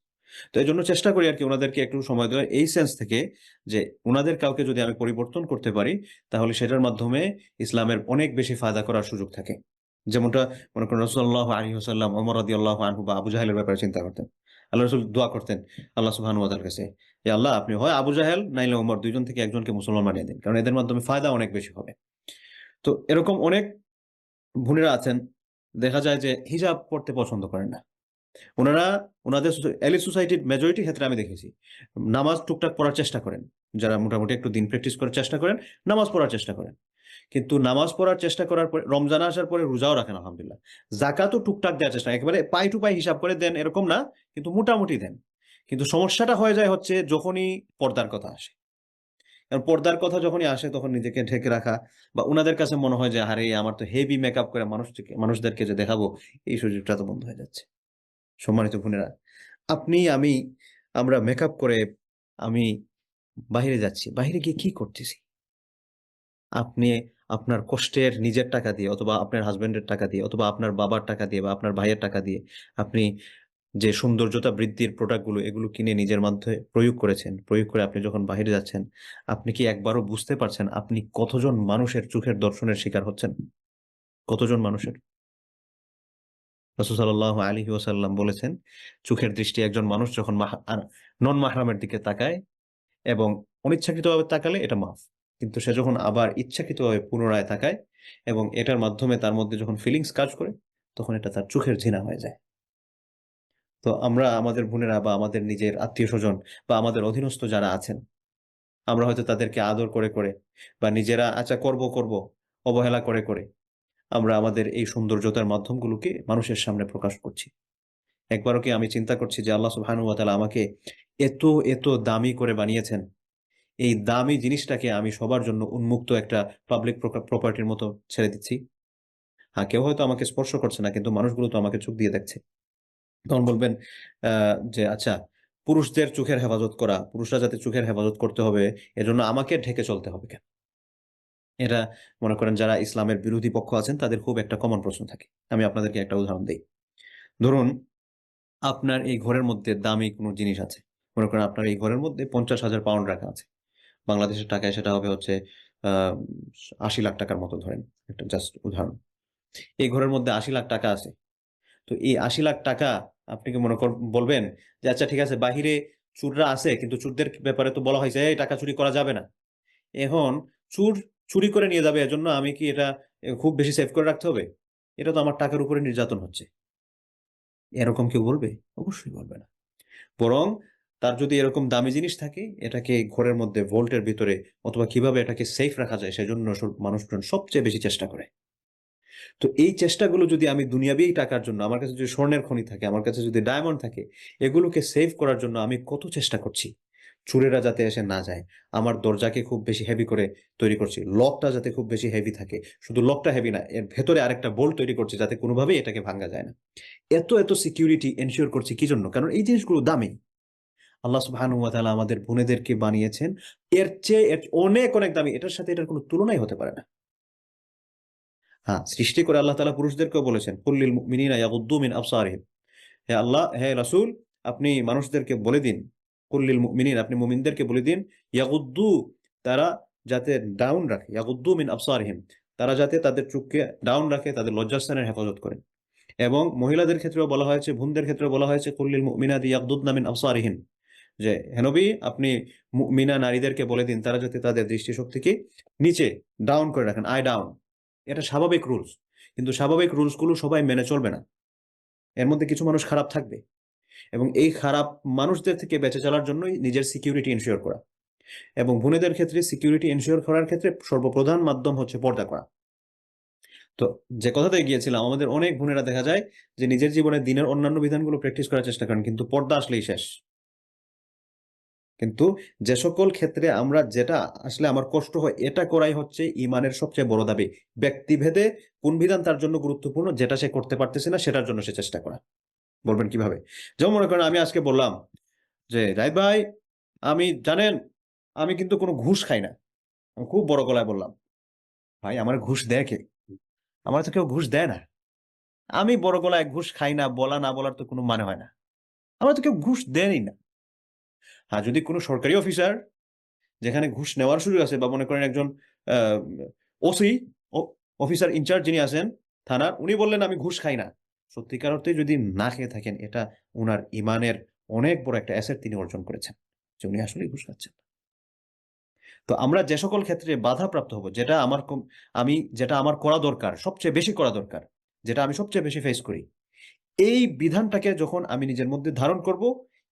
তো এজন্য চেষ্টা করি আরকি উনাদেরকে একটু সময় দেওয়ার, এই সেন্স থেকে যে উনাদের কাউকে যদি আমি পরিবর্তন করতে পারি, তাহলে সেটার মাধ্যমে ইসলামের অনেক বেশি ফায়দা করার সুযোগ থাকে। যেমনটা মনে করেন রাসূলুল্লাহ সাল্লাল্লাহু আলাইহি ওয়াসাল্লাম ওমর রাদিয়াল্লাহু আনহু বা আবু জাহেলের ব্যাপারে চিন্তা করতেন। আল্লাহ রাসূল দোয়া করতেন আল্লাহ সুবহানাহু ওয়া তাআলার কাছে, ইয়া আল্লাহ, আপনি হয় আবু জাহেল নাইলে ওমর, দুইজন থেকে একজনকে মুসলমান বানিয়ে দিন। কারণ এদের মাধ্যমে ফায়দা অনেক বেশি হবে। তো এরকম অনেক বোনেরা আছেন, দেখা যায় যে হিজাব পড়তে পছন্দ করেন না। উনারা উনাদের এলিট সোসাইটির মেজরিটি ক্ষেত্রে আমি দেখেছি নামাজ টুকটাক পড়ার চেষ্টা করেন। যারা মোটামুটি একটু দিন প্র্যাকটিস করার চেষ্টা করেন, নামাজ পড়ার চেষ্টা করেন। কিন্তু নামাজ পড়ার চেষ্টা করার পরে রমজান আসার পরে রোজাও রাখেন আলহামদুলিল্লাহ। যাকাতও টুকটাক দেওয়ার চেষ্টা, একেবারে পাই টু পাই হিসাব করে দেন এরকম না, কিন্তু মোটামুটি দেন। কিন্তু সমস্যাটা হয়ে যায় হচ্ছে যখনই পর্দার কথা আসে। কারণ পর্দার কথা যখনই আসে তখন নিজেকে ঢেকে রাখা বা ওনাদের কাছে মনে হয় যে আরে আমার তো হেভি মেকআপ করে মানুষদেরকে যে দেখাবো এই সুযোগটা তো বন্ধ হয়ে যাচ্ছে। সম্মানিত বোনেরা, আপনি আমরা মেকআপ করে আমি বাহিরে যাচ্ছি, বাহিরে গিয়ে কি করতেছি? আপনি আপনার কষ্টের নিজের টাকা দিয়ে অথবা আপনার হাজবেন্ডের টাকা দিয়ে অথবা আপনার বাবার টাকা দিয়ে বা আপনার ভাইয়ের টাকা দিয়ে আপনি যে সৌন্দর্যতা বৃদ্ধির প্রোডাক্টগুলো এগুলো কিনে নিজের মধ্যে প্রয়োগ করেছেন, প্রয়োগ করে আপনি যখন বাহিরে যাচ্ছেন, আপনি কি একবারও বুঝতে পারছেন আপনি কতজন মানুষের চোখের দর্শনের শিকার হচ্ছেন? কতজন মানুষের? রাসূল সাল্লাল্লাহু আলাইহি ওয়াসাল্লাম বলেছেন, চোখের দৃষ্টি একজন মানুষ যখন নন মাহরামের দিকে তাকায় এবং অনিচ্ছাকৃতভাবে তাকালে এটা মাফ। কিন্তু সে যখন আবার ইচ্ছাকৃতভাবে পুনরায় তাকায় এবং এটার মাধ্যমে তার মধ্যে যখন ফিলিংস কাজ করে, তখন এটা তার চোখের জিনা হয়ে যায়। তো আমরা আমাদের বোনেরা বা আমাদের নিজের আত্মীয়স্বজন বা আমাদের অধীনস্থ যারা আছেন, আমরা হয়তো তাদেরকে আদর করে বা নিজেরা আচ্ছা করব অবহেলা করে আমরা আমাদের এই সৌন্দর্যতার মাধ্যমগুলোকে মানুষের সামনে প্রকাশ করছি। একবারও কি আমি চিন্তা করছি যে আল্লাহ সুবহানাহু ওয়া তাআলা আমাকে এত দামি করে বানিয়েছেন, এই দামি জিনিসটাকে আমি সবার জন্য উন্মুক্ত একটা পাবলিক প্রপার্টির মতো ছেড়ে দিচ্ছি? হ্যাঁ, কেউ হয়তো আমাকে স্পর্শ করছে না, কিন্তু মানুষগুলো তো আমাকে চোখ দিয়ে দেখছে। তখন বলবেন যে আচ্ছা, পুরুষদের চোখের হেফাজত করা, পুরুষরা যাতে চোখের হেফাজত করতে হবে এজন্য আমাকে ঢেকে চলতে হবে কেন? এটা মনে করেন যারা ইসলামের বিরোধী পক্ষ আছেন তাদের খুব একটা কমন প্রশ্ন থাকে। আমি আপনাদেরকে একটা উদাহরণ দেই। ধরুন আপনার এই ঘরের মধ্যে দামি কোনো জিনিস আছে। মনে করেন আপনার এই ঘরের মধ্যে 50,000 পাউন্ড রাখা আছে। বাংলাদেশের টাকায় সেটা হবে হচ্ছে আ ৮০ লাখ টাকার মতো ধরেন। একটা জাস্ট উদাহরণ। এই ঘরের মধ্যে ৮০ লাখ টাকা আছে। তো এই ৮০ লাখ টাকা আপনি কি বলবেন যে আচ্ছা ঠিক আছে বাহিরে চোররা আছে কিন্তু চোরদের ব্যাপারে তো বলা হয়েছে এই টাকা চুরি করা যাবে না। এখন চোর চুরি করে নিয়ে যাবে এজন্য আমি কি এটা খুব বেশি সেভ করে রাখতে হবে? এটা তো আমার টাকার উপরে নির্যাতন হচ্ছে। এরকম কেউ বলবে? অবশ্যই বলবে না। বরং তার যদি এরকম দামি জিনিস থাকে এটাকে ঘরের মধ্যে ভল্টের ভিতরে অথবা কিভাবে এটাকে সেফ রাখা যায় সেজন্য মানুষজন সবচেয়ে বেশি চেষ্টা করে। তো এই চেষ্টাগুলো যদি আমি দুনিয়াবি টাকার জন্য আমার কাছে যদি স্বর্ণের খনি থাকে, আমার কাছে যদি ডায়মন্ড থাকে, এগুলোকে সেভ করার জন্য আমি কত চেষ্টা করছি। চোরেরা যাতে এসে না যায়। আমার দরজাকে খুব বেশি হেভি করে তৈরি করছি। লকটা যাতে খুব বেশি হেভি থাকে। শুধু লকটা হেভি না, এর ভেতরে আরেকটা বোল্ট তৈরি করছি যাতে কোনোভাবেই এটাকে ভাঙা যায় না। এত সিকিউরিটি এনশিওর করছি কি জন্য? কারণ এই জিনিসগুলো দামি। আল্লাহ সুবহানাহু ওয়া তাআলা আমাদের বোনেদেরকে বানিয়েছেন এর অনেক দামি। এটার সাথে এটার কোনো তুলনাই হতে পারে না। হ্যাঁ, সৃষ্টি করে আল্লাহ তাআলা পুরুষদেরকেও বলেছেন, "কুল লিল মুমিনিনা ইয়াগুদ্দু মিন আবসারিহিম।" হে আল্লাহ, হে রাসূল, আপনি মানুষদেরকে বলে দিন, কুল লিল মুমিনিন, আপনি মুমিনদেরকে বলে দিন, ইয়াগুদ্দু, তারা যাতে ডাউন রাখে, ইয়াগুদ্দু মিন আবসারিহিম, তারা যাতে তাদের চোখকে ডাউন রাখে, তাদের লজ্জাস্থানের হেফাজত করেন। এবং মহিলাদের ক্ষেত্রেও বলা হয়েছে, বোনদের ক্ষেত্রেও বলা হয়েছে, কুল লিল মুমিনাতি ইয়াগদুদনা মিন আবসারিহিন, যে হে নবী, আপনি মুমিনা নারীদেরকে বলে দিন তারা যাতে তাদের দৃষ্টিশক্তিকে নিচে ডাউন করে রাখেন, আই ডাউন। এটা স্বাভাবিক রুলস। কিন্তু স্বাভাবিক রুলস গুলো সবাই মেনে চলবে না। এর মধ্যে কিছু মানুষ খারাপ থাকবে এবং এই খারাপ মানুষদের থেকে বেঁচে চলার জন্যই নিজের সিকিউরিটি এনশিওর করা। এবং বোনেদের ক্ষেত্রে সিকিউরিটি এনশিওর করার ক্ষেত্রে সর্বপ্রধান মাধ্যম হচ্ছে পর্দা করা। তো যে কথাতে গিয়েছিলাম, আমাদের অনেক বোনেরা দেখা যায় যে নিজের জীবনে দিনের অন্যান্য বিধানগুলো প্র্যাকটিস করার চেষ্টা করেন, কিন্তু পর্দা আসলেই শেষ। কিন্তু যে সকল ক্ষেত্রে আমরা যেটা আসলে আমার কষ্ট হয় এটা করাই হচ্ছে ইমানের সবচেয়ে বড় দাবি। ব্যক্তিভেদে কোন বিধান তার জন্য গুরুত্বপূর্ণ, যেটা সে করতে পারতেছে না সেটার জন্য সে চেষ্টা করা। বলবেন কিভাবে? যেমন মনে করেন আমি আজকে বললাম যে জাহিদ ভাই, আমি জানেন আমি কিন্তু কোনো ঘুষ খাই না। আমি খুব বড় গলায় বললাম, ভাই আমার ঘুষ দেয় কে? আমার তো কেউ ঘুষ দেয় না। আমি বড় গলায় ঘুষ খাই না বলা না বলার তো কোনো মানে হয় না। আমার তো কেউ ঘুষ দেয়ই না। হ্যাঁ, যদি কোনো সরকারি অফিসার যেখানে ঘুষ নেওয়ার সুযোগ আছে বা মনে করেন একজন ওসি, অফিসার ইনচার্জ যিনি আছেন থানার, উনি বললেন আমি ঘুষ খাই না, সত্যিকার অর্থে যদি না খেয়ে থাকেন এটা উনার ইমানের অনেক বড় একটা অ্যাসেট তিনি অর্জন করেছেন, যে উনি আসলেই ঘুষ খাচ্ছেন। তো আমরা যে সকল ক্ষেত্রে বাধাপ্রাপ্ত হব, যেটা আমার করা দরকার, সবচেয়ে বেশি করা দরকার, যেটা আমি সবচেয়ে বেশি ফেস করি, এই বিধানটাকে যখন আমি নিজের মধ্যে ধারণ করব,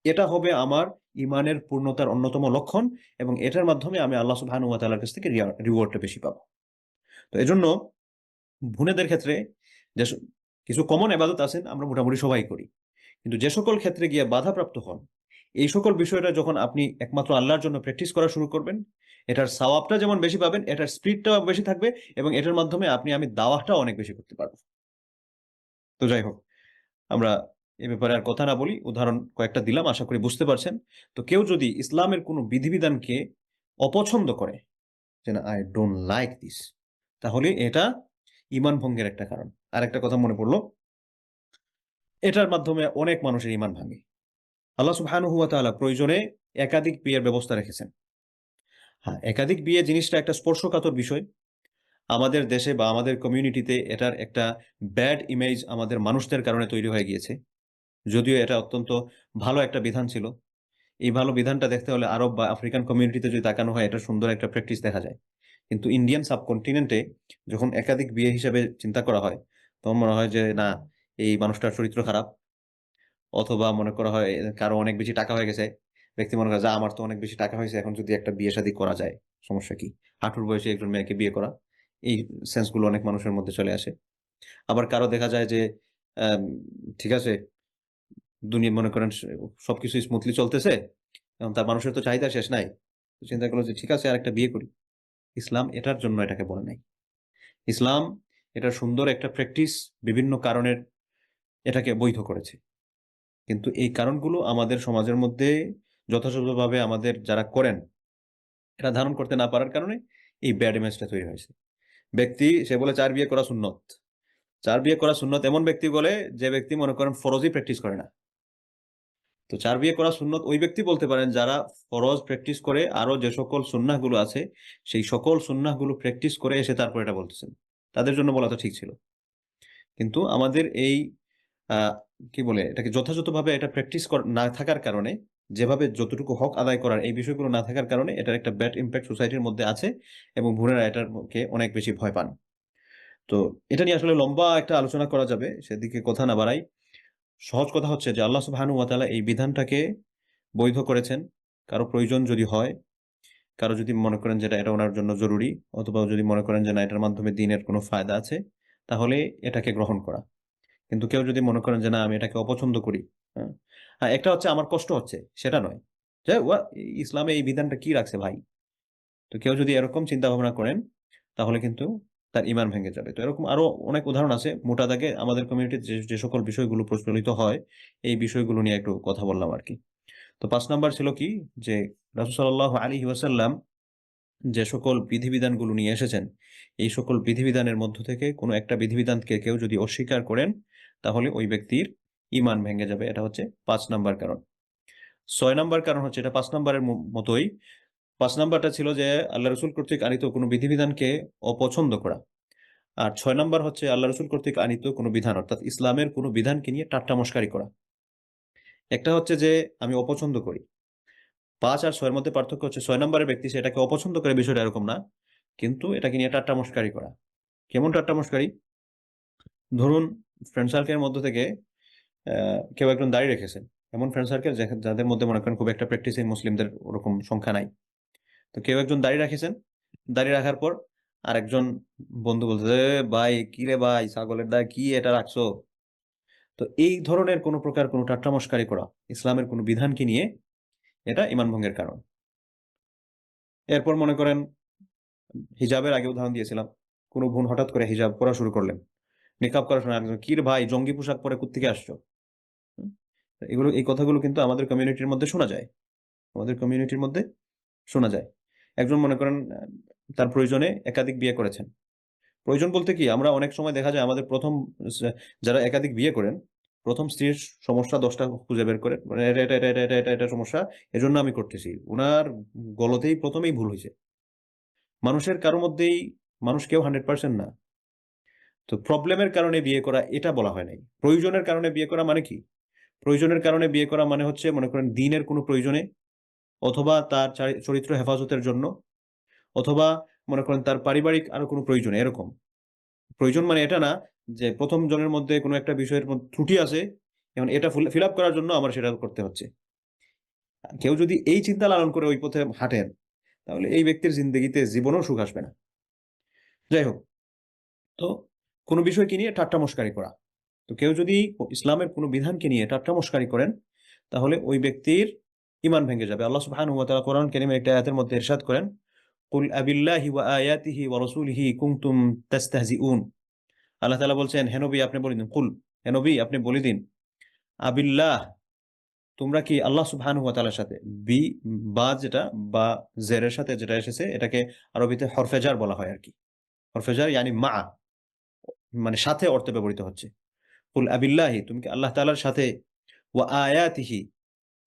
এটা হবে আমার ইমানের পূর্ণতার অন্যতম লক্ষণ এবং এটার মাধ্যমে আমি আল্লাহ সুবহানাহু ওয়া তাআলার কাছ থেকে রিওয়ার্ডটা বেশি পাবো। তো এজন্য বোনেদের ক্ষেত্রে যে কিছু কমন ইবাদত আছেন আমরা মোটামুটি সবাই করি, কিন্তু যে সকল ক্ষেত্রে গিয়ে বাধাপ্রাপ্ত হন এই সকল বিষয়টা যখন আপনি একমাত্র আল্লাহর জন্য প্র্যাকটিস করা শুরু করবেন, এটার সওয়াবটা যেমন বেশি পাবেন, এটার স্পিডটাও বেশি থাকবে এবং এটার মাধ্যমে আমি দাওয়াতটাও অনেক বেশি করতে পারবো। তো যাই হোক, আমরা এ ব্যাপারে আর কথা না বলি, উদাহরণ কয়েকটা দিলাম, আশা করি বুঝতে পারছেন। তো কেউ যদি ইসলামের কোনো বিধিবিধানকে অপছন্দ করে, যে না, আই ডোন্ট লাইক দিস, তাহলে এটা ঈমান ভঙ্গের একটা কারণ। আর একটা কথা মনে পড়লো, এটার মাধ্যমে অনেক মানুষের ঈমান ভাঙে। আল্লাহ সুবহানাহু ওয়া তাআলা প্রয়োজনে একাধিক বিয়ের ব্যবস্থা রেখেছেন। হ্যাঁ, একাধিক বিয়ে জিনিসটা একটা স্পর্শকাতর বিষয়। আমাদের দেশে বা আমাদের কমিউনিটিতে এটার একটা ব্যাড ইমেজ আমাদের মানুষদের কারণে তৈরি হয়ে গিয়েছে। যদিও এটা অত্যন্ত ভালো একটা বিধান ছিল। এই ভালো বিধানটা দেখতে হলে আরব বা আফ্রিকান কমিউনিটিতে যদি তাকানো হয়, এটা সুন্দর একটা প্র্যাকটিস দেখা যায়। কিন্তু ইন্ডিয়ান সাবকন্টিনেন্টে যখন একাধিক বিয়ে হিসেবে চিন্তা করা হয়, তখন মনে হয় যে না, এই মানুষটার চরিত্র খারাপ, অথবা মনে করা হয় কারো অনেক বেশি টাকা হয়ে গেছে। ব্যক্তি মনে করে যে আমার তো অনেক বেশি টাকা হয়েছে, এখন যদি একটা বিয়ে শাদী করা যায়, সমস্যা কি? হাঁটুর বয়সে একজন মেয়েকে বিয়ে করা, এই সেন্সগুলো অনেক মানুষের মধ্যে চলে আসে। আবার কারো দেখা যায় যে আম, ঠিক আছে, দুনিয়া মনে করেন সবকিছু স্মুথলি চলতেছে, এবং তার মানুষের তো চাহিদা শেষ নাই। তো চিন্তা করলো যে ঠিক আছে, আর একটা বিয়ে করি। ইসলাম এটার জন্য এটাকে বলে নাই। ইসলাম এটা সুন্দর একটা প্র্যাকটিস, বিভিন্ন কারণের এটাকে বৈধ করেছে। কিন্তু এই কারণগুলো আমাদের সমাজের মধ্যে যথাযথভাবে আমাদের যারা করেন, এটা ধারণ করতে না পারার কারণে এই ব্যাড ইমেজটা তৈরি হয়েছে। ব্যক্তি সে বলে 4 বিয়ে করা সুন্নত। 4 বিয়ে করা সুন্নত এমন ব্যক্তি বলে যে ব্যক্তি মনে করেন ফরজই প্র্যাকটিস করে না। তো 4 বিয়ে করা সুন্নত ওই ব্যক্তি বলতে পারেন যারা ফরজ প্র্যাকটিস করে, আরো যে সকল সুন্নাহগুলো আছে সেই সকল সুন্নাহগুলো প্র্যাকটিস করে এসে তারপর এটা বলতেছেন। তাদের জন্য বলা তো ঠিক ছিল। কিন্তু আমাদের এই আহ, কি বলে এটাকে যথাযথভাবে এটা প্র্যাকটিস না থাকার কারণে, যেভাবে যতটুকু হক আদায় করার এই বিষয়গুলো না থাকার কারণে এটার একটা ব্যাড ইম্প্যাক্ট সোসাইটির মধ্যে আছে এবং ভুনেরা এটাকে অনেক বেশি ভয় পান। তো এটা নিয়ে আসলে লম্বা একটা আলোচনা করা যাবে, সেদিকে কথা না বাড়াই। সহজ কথা হচ্ছে যে আল্লাহ সুবহানাহু ওয়া তাআলা এই বিধানটাকে বৈধ করেছেন। কারো প্রয়োজন যদি হয়, কারো যদি মনে করেন যেটা এটা ওনার জন্য জরুরি, অথবা যদি মনে করেন যে না, এটার মাধ্যমে দিনের কোনো ফায়দা আছে, তাহলে এটাকে গ্রহণ করা। কিন্তু কেউ যদি মনে করেন যে না, আমি এটাকে অপছন্দ করি, হ্যাঁ, হ্যাঁ, একটা হচ্ছে আমার কষ্ট হচ্ছে, সেটা নয় যে ইসলামে এই বিধানটা কি রাখছে ভাই। তো কেউ যদি এরকম চিন্তা ভাবনা করেন, তাহলে কিন্তু তার ঈমান ভেঙে যাবে। তো এরকম আরো অনেক উদাহরণ আছে। মোটা দাগে আমাদের কমিউনিটিতে যে যে সকল বিষয়গুলো প্রচলিত হয়, এই বিষয়গুলো নিয়ে একটু কথা বললাম আর কি। তো 5 নাম্বার ছিল কি, যে রাসূল সাল্লাল্লাহু আলাইহি ওয়াসাল্লাম যে সকল বিধিবিধানগুলো নিয়ে এসেছেন, এই সকল বিধিবিধানের মধ্য থেকে কোনো একটা বিধিবিধানকে কেউ যদি অস্বীকার করেন, তাহলে ওই ব্যক্তির ঈমান ভেঙে যাবে। এটা হচ্ছে 5 নাম্বার কারণ। 6 নাম্বার কারণ হচ্ছে, এটা 5 নাম্বারের মতোই। 5 নাম্বারটা ছিল যে আল্লাহ রসুল কর্তৃক আনিত কোনো বিধিবিধানকে অপছন্দ করা। আর 6 নাম্বার হচ্ছে আল্লাহ রসুল কর্তৃক আনিত কোনো বিধান, অর্থাৎ ইসলামের কোনো বিধানকে নিয়ে ঠাট্টা মশকারি করা। একটা হচ্ছে যে আমি অপছন্দ করি, 5 আর 6 এর মধ্যে পার্থক্য হচ্ছে 6 নম্বরের ব্যক্তি সেটাকে অপছন্দ করে, বিষয়টা এরকম না, কিন্তু এটাকে নিয়ে ঠাট্টা মশকারি করা। কেমন ঠাট্টা মশকারি? ধরুন, ফ্রেন্ড সার্কেলের মধ্যে থেকে কেউ একজন দাঁড়িয়ে রেখেছেন, এমন ফ্রেন্ড সার্কেল যাদের মধ্যে মনে করেন খুব একটা প্র্যাকটিসিং মুসলিমদের ওরকম সংখ্যা নাই। তো কেউ একজন দাঁড়িয়ে রাখেছেন, দাঁড়িয়ে রাখার পর আরেকজন বন্ধু বলছে, ভাই কি রে ভাই, ছাগলের দায় কি এটা রাখছো? তো এই ধরনের কোনো প্রকার কোনো ঠাট্টা মশকারি করা ইসলামের কোনো বিধানকে নিয়ে, এটা ঈমান ভঙ্গের কারণ। এরপর মনে করেন, হিজাবের আগে উদাহরণ দিয়েছিলাম, কোনো বোন হঠাৎ করে হিজাব পরা শুরু করলেন, নিকাব করার সময় একজন, কি রে ভাই, জঙ্গি পোশাক পরে কোত্থেকে আসছো? হুম? এই কথাগুলো কিন্তু আমাদের কমিউনিটির মধ্যে শোনা যায়। আমাদের কমিউনিটির মধ্যে শোনা যায়। একজন মনে করেন তার প্রয়োজনে একাধিক বিয়ে করেছেন। প্রয়োজন বলতে কি, আমরা অনেক সময় দেখা যায় আমাদের প্রথম যারা একাধিক বিয়ে করেন, প্রথম স্ত্রীর সমস্যা 10টা খুঁজে বের করে, মানে এটা এটা এটা এটা এটা এটা এটা সমস্যা, এজন্য আমি করতেছি। উনার গলতেই প্রথমেই ভুল হয়েছে। মানুষের কারো মধ্যেই, মানুষ কেউ 100% না। তো প্রবলেমের কারণে বিয়ে করা এটা বলা হয় নাই। প্রয়োজনের কারণে বিয়ে করা মানে কি? প্রয়োজনের কারণে বিয়ে করা মানে হচ্ছে মনে করেন দ্বীনের কোনো প্রয়োজনে, অথবা তার চরিত্র হেফাজতের জন্য, অথবা মনে করেন তার পারিবারিক আরো কোনো প্রয়োজনে, এরকম। প্রয়োজন মানে এটা না যে প্রথম জনের মধ্যে কোনো একটা বিষয়ের ত্রুটি আছে, এবং এটা ফিল আপ করার জন্য আমার সেটা করতে হচ্ছে। কেউ যদি এই চিন্তা লালন করে ওই পথে হাঁটেন, তাহলে এই ব্যক্তির জিন্দগিতে জীবনেও সুখ আসবে না। যাই হোক, তো কোনো বিষয়কে নিয়ে ঠাট্টা মশকারি করা, তো কেউ যদি ইসলামের কোনো বিধানকে নিয়ে ঠাট্টা মশকারি করেন, তাহলে ওই ব্যক্তির ইমান ভেঙে যাবে। আল্লাহ সুবহানাহু ওয়া তাআলা কোরআন কারীমের একটা আয়াতের মধ্যে ইরশাদ করেন, কুল আবিল্লাহি ওয়া আয়াতিহি ওয়া রাসূলিহি কুনতুম তাস্তাহজিউন। আল্লাহ তাআলা বলছেন, হে নবী আপনি বলে দিন, কুল, হে নবী আপনি বলে দিন, আবিল্লাহ, তোমরা কি আল্লাহ সুবহানাহু ওয়া তাআলার সাথে, বি বা যেটা বা জেরের সাথে যেটা এসেছে এটাকে আরবিতে হরফে জার বলা হয় আর কি। হরফে জার ইয়ানি মা, মানে সাথে অর্থে ব্যবহৃত হচ্ছে। কুল আবিল্লাহি, তুমি কি আল্লাহ তাআলার সাথে, ওয়া আয়াতিহি,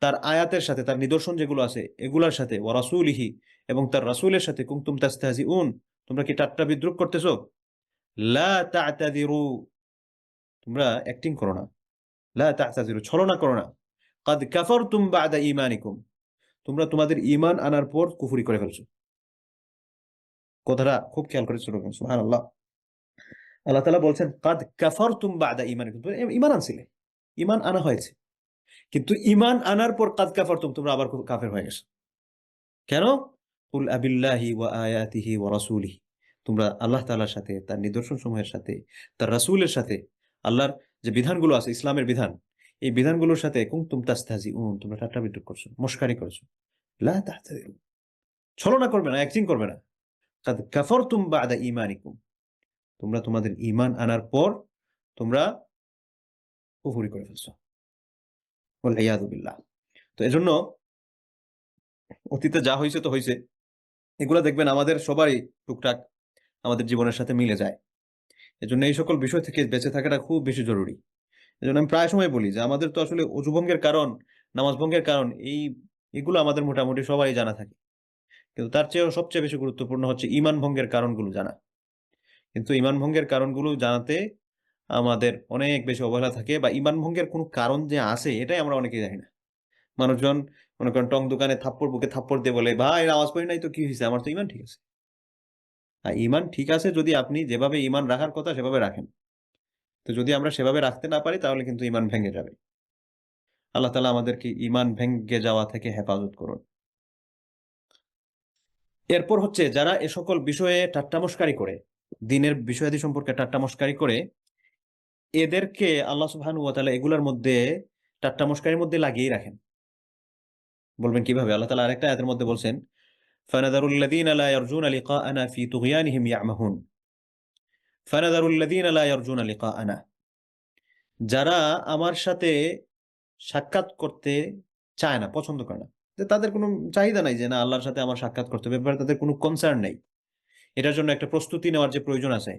তার আয়াতের সাথে, তার নিদর্শন যেগুলো আছে এগুলার সাথে, ওয়া রাসূলিহি, এবং তার রাসূলের সাথে, কুনতুম তাস্তাহজিউন, তোমরা কি ঠাট্টা বিদ্রূপ করতেছো? লা তা'তাযিরু, তোমরা অ্যাক্টিং করো না, লা তা'তাযিরু, ছলনা করো না, কাদ কাফারতুম বা'দা ঈমানিকুম, তোমরা তোমাদের ঈমান আনার পর কুফরি করে ফেলছো। কথাটা খুব খেয়াল করে শুনুন, সুবহানাল্লাহ। আল্লাহ তাআলা বলছেন, কাদ কাফারতুম বা'দা ঈমানিকুম, তোমরা ঈমান আনছিলে, ঈমান আনা হয়েছে, কিন্তু ঈমান আনার পর কাদ কাফারতুম, তোমরা আবার কাফের হয়ে গেছো। কেন? কুল আবিল্লাহি ওয়া আয়াতিহি ওয়া রাসূলিহি, তোমরা আল্লাহ তাআলার সাথে, তার নিদর্শন সমূহের সাথে, তার রাসূলের সাথে, আল্লাহর যে বিধানগুলো আছে, ইসলামের বিধান, এই বিধানগুলোর সাথে কুনতুম তাস্তাহজিউন, তোমরা ঠাট্টা বিদ্রূপ করছো, মশকারি করছো। লা তাহতাযিরু, ছলনা করবে না, অ্যাক্টিং করবে না। কাদ কাফারতুম বা'দা ঈমানিকুম, তোমরা তোমাদের ঈমান আনার পর তোমরা কুফরি করে ফেলছো। ওয়াল ইয়াযু বিল্লাহ। তো এজন্য অতীতে যা হইছে তো হইছে, এগুলা দেখবেন আমাদের সবারই টুকটাক আমাদের জীবনের সাথে মিলে যায়। এজন্য এই সকল বিষয় থেকে বেঁচে থাকাটা খুব বেশি জরুরি। এজন্য আমি প্রায় সময় বলি যে আমাদের তো আসলে ওযু ভঙ্গের কারণ, নামাজ ভঙ্গের কারণ, এগুলো আমাদের মোটামুটি সবারই জানা থাকে। কিন্তু তার চেয়েও সবচেয়ে বেশি গুরুত্বপূর্ণ হচ্ছে ঈমান ভঙ্গের কারণগুলো জানা। কিন্তু ঈমান ভঙ্গের কারণগুলো জানাতে আমাদের অনেক বেশি অবহেলা থাকে, বা ঈমান ভঙ্গের কোনো কারণ যে আছে এটাই আমরা অনেকেই জানি না। মানুষজন মনে করেন টং দোকানে বুকে থাপ্পড় দিয়ে বলে, ভাই নামাজ পড়ি নাই তো কি হয়েছে, আমার তো ঈমান ঠিক আছে। আর ঈমান ঠিক আছে যদি আপনি যেভাবে ঈমান রাখার কথা সেভাবে রাখেন। তো যদি আমরা সেভাবে রাখতে না পারি তাহলে কিন্তু ঈমান ভেঙে যাবে। আল্লাহ তাআলা আমাদেরকে ঈমান ভেঙে যাওয়া থেকে হেফাজত করুন। এরপর হচ্ছে যারা এ সকল বিষয়ে ঠাট্টামস্কারি করে, দ্বীনের বিষয়াদি সম্পর্কে ঠাট্টামস্কারি করে, এদেরকে আল্লাহ সুবহানাহু ওয়া তাআলা এগুলার মধ্যে ঠাট্টামস্কারির মধ্যে লাগিয়ে রাখেন। বলবেন কিভাবে? আল্লাহ তাআলা আরেকটা আয়াতের মধ্যে বলছেন, ফানাযারুল লাযীনা লা ইয়ারজুনা লিকাআনা ফি তুগয়ানিহিম ইয়ামাহুন। ফানাযারুল লাযীনা লা ইয়ারজুনা লিকাআনা, যারা আমার সাথে সাক্ষাৎ করতে চায় না, পছন্দ করে না, যে তাদের কোনো চাহিদা নাই যে না আল্লাহর সাথে আমার সাক্ষাৎ করতে হবে, ব্যাপারে তাদের কোনো কনসার্ন নাই, এটার জন্য একটা প্রস্তুতি নেওয়ার যে প্রয়োজন আছে,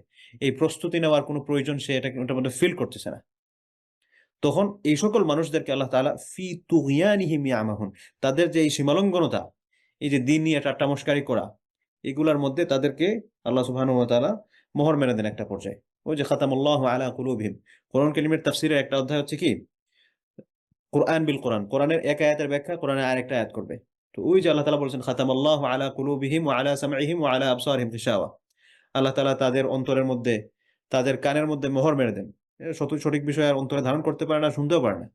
এই প্রস্তুতি নেওয়ার কোনো প্রয়োজন সে ওটার মধ্যে ফিল করতেছে না, তখন এই সকল মানুষদেরকে আল্লাহ তাআলা ফি তুগয়ানিহিম ইয়ামাহুন, তাদের যে এই সীমালঙ্ঘনতা, এই যে দ্বীন নিয়ে ঠাট্টামস্কারি করা, এগুলার মধ্যে তাদেরকে আল্লাহ সুবহানাহু ওয়া তাআলা মোহর মেরে দেন একটা পর্যায়ে। ওই যে খাতামুল্লাহু আলা কুলুবিহিম, কোরআন কারীমের তাফসীরের একটা অধ্যায় হচ্ছে কি কোরআন বিল কোরআন, কোরআনের এক আয়াতের ব্যাখ্যা কোরআনের আরেকটা আয়াত করবে। তো ওই যে আল্লাহ তাআলা বলেছেন খাতামাল্লাহু আলা কুলুবিহিম ওয়া আলা সামঈহিম ওয়া আলা আবসারিহিম গিশাওয়া, আল্লাহ তাআলা তাদের অন্তরের মধ্যে, তাদের কানের মধ্যে মোহর মেরে দেন, সঠিক বিষয় আর অন্তরে ধারণ করতে পারে না, শুনতেও পারে না।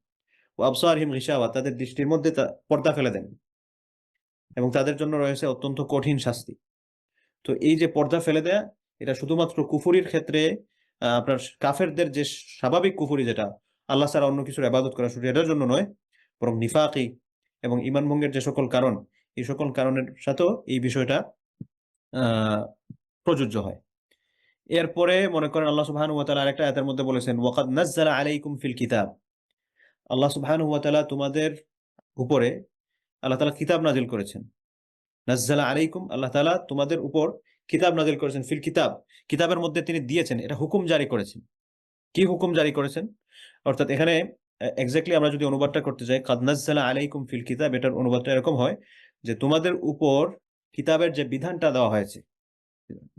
ওয়া আবসারিহিম গিশাওয়া, তাদের দৃষ্টির মধ্যে পর্দা ফেলে দেন, এবং তাদের জন্য রয়েছে অত্যন্ত কঠিন শাস্তি। তো এই যে পর্দা ফেলে দেয়া, এটা শুধুমাত্র কুফরির ক্ষেত্রে, আপনার কাফেরদের যে স্বাভাবিক কুফরি, যেটা আল্লাহ ছাড়া অন্য কিছুর ইবাদত করা শুরু, এটার জন্য নয়, বরং নিফাকি এবং ঈমান ভঙ্গের যে সকল কারণ, এই সকল কারণের সাথেও এই বিষয়টা প্রযোজ্য হয়। এরপরে মনে করেন আল্লাহ সুবহানাহু ওয়া তাআলা আরেকটা আয়াতের মধ্যে বলেছেন, ওয়াকাদ নাযালা আলাইকুম ফিল কিতাব, আল্লাহ সুবহানাহু ওয়া তাআলা তোমাদের উপরে, আল্লাহ তাআলা কিতাব নাজিল করেছেন। নাযালা আলাইকুম, আল্লাহ তাআলা তোমাদের উপর কিতাব নাজিল করেছেন, ফিল কিতাব, কিতাবের মধ্যে তিনি দিয়েছেন, এটা হুকুম জারি করেছেন। কি হুকুম জারি করেছেন? অর্থাৎ এখানে এক্স্যাক্টলি আমরা যদি অনুবাদটা করতে যাই, কাদ নাযালা আলাইকুম ফিল কিতাব, এটার অনুবাদটা এরকম হয় যে তোমাদের উপর কিতাবের যে বিধানটা দেওয়া হয়েছে,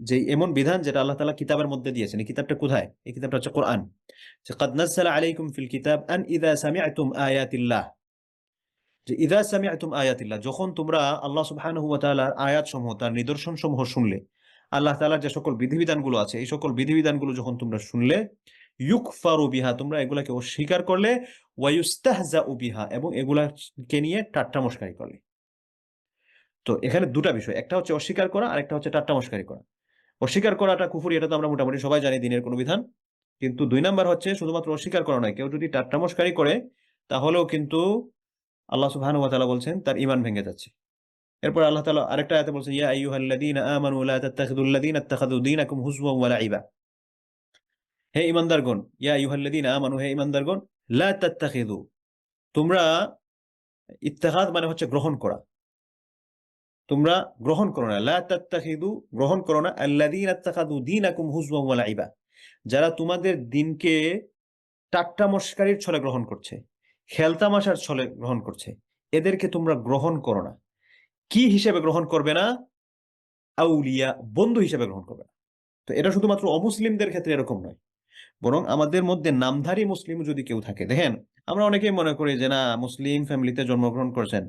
যে এমন বিধান যেটা আল্লাহ তাআলা কিতাবের মধ্যে দিয়েছেন। এই কিতাবটা কোথায়? এই কিতাবটা হচ্ছে কোরআন। যে কাদ নাযালা আলাইকুম ফিল কিতাব আন ইযা সামি'তুম আয়াতিল্লাহ, যে ইযা সামি'তুম আয়াতিল্লাহ, যখন তোমরা আল্লাহ সুবহানাহু ওয়া তাআলার আয়াতসমূহ, তার নিদর্শনসমূহ শুনলে, আল্লাহ তাআলার যে সকল বিধিবিধানগুলো আছে, এই সকল বিধিবিধানগুলো যখন তোমরা শুনলে, ইউকফারু বিহা, তোমরা এগুলাকে অস্বীকার করলে, ওয়া ইউস্তাহজাউ বিহা, এবং এগুলাকে নিয়ে ঠাট্টামস্কারি করলে। তো এখানে দুটা বিষয়, একটা হচ্ছে অস্বীকার করা, আরেকটা হচ্ছে ঠাট্টামস্কারি করা। অস্বীকার করাটা কুফরি, এটা তো আমরা মোটামুটি সবাই জানি, দ্বীনের কোনো বিধান। কিন্তু 2 নাম্বার হচ্ছে শুধুমাত্র অস্বীকার করা নয়, কেউ যদি ঠাট্টামস্কারি করে তাহলেও কিন্তু আল্লাহ সুবহানাহু ওয়া তাআলা বলছেন তার ঈমান ভেঙে যাচ্ছে। এরপর আল্লাহ তাআলা আরেকটা আয়াতে বলছেন ইয়া আইয়ুহাল্লাযীনা আমানু লা তাত্তাখিযুল্লাযীনা ইত্তাখাযু দীনাকুম হুজওয়ান ওয়া লাইবা। হে ঈমানদারগণ, ইয়া আইয়ুহাল্লাযীনা আমানু, হে ঈমানদারগণ, লা তাত্তাখিযু, তোমরা, ইত্তেখাদ মানে হচ্ছে গ্রহণ করা, তোমরা গ্রহণ করো না, লা তাত্তাখিযু গ্রহণ করো না, আল্লাযীনা ইত্তাখাযু দীনাকুম হুজওয়ান ওয়া লাইবা, যারা তোমাদের দিনকে ঠাট্টা মশকারির ছলে গ্রহণ করছে, খেলতামাশার ছলে গ্রহণ করছে, এদেরকে তোমরা গ্রহণ করো না। কি হিসেবে গ্রহণ করবে না? আউলিয়া, বন্ধু হিসেবে গ্রহণ করবে না। তো এটা শুধুমাত্র অমুসলিমদের ক্ষেত্রে এরকম নয়, বরং আমাদের মধ্যে নামধারী মুসলিম যদি কেউ থাকে, দেখেন আমরা অনেকেই মনে করি যে না, মুসলিম ফ্যামিলিতে জন্মগ্রহণ করছেন,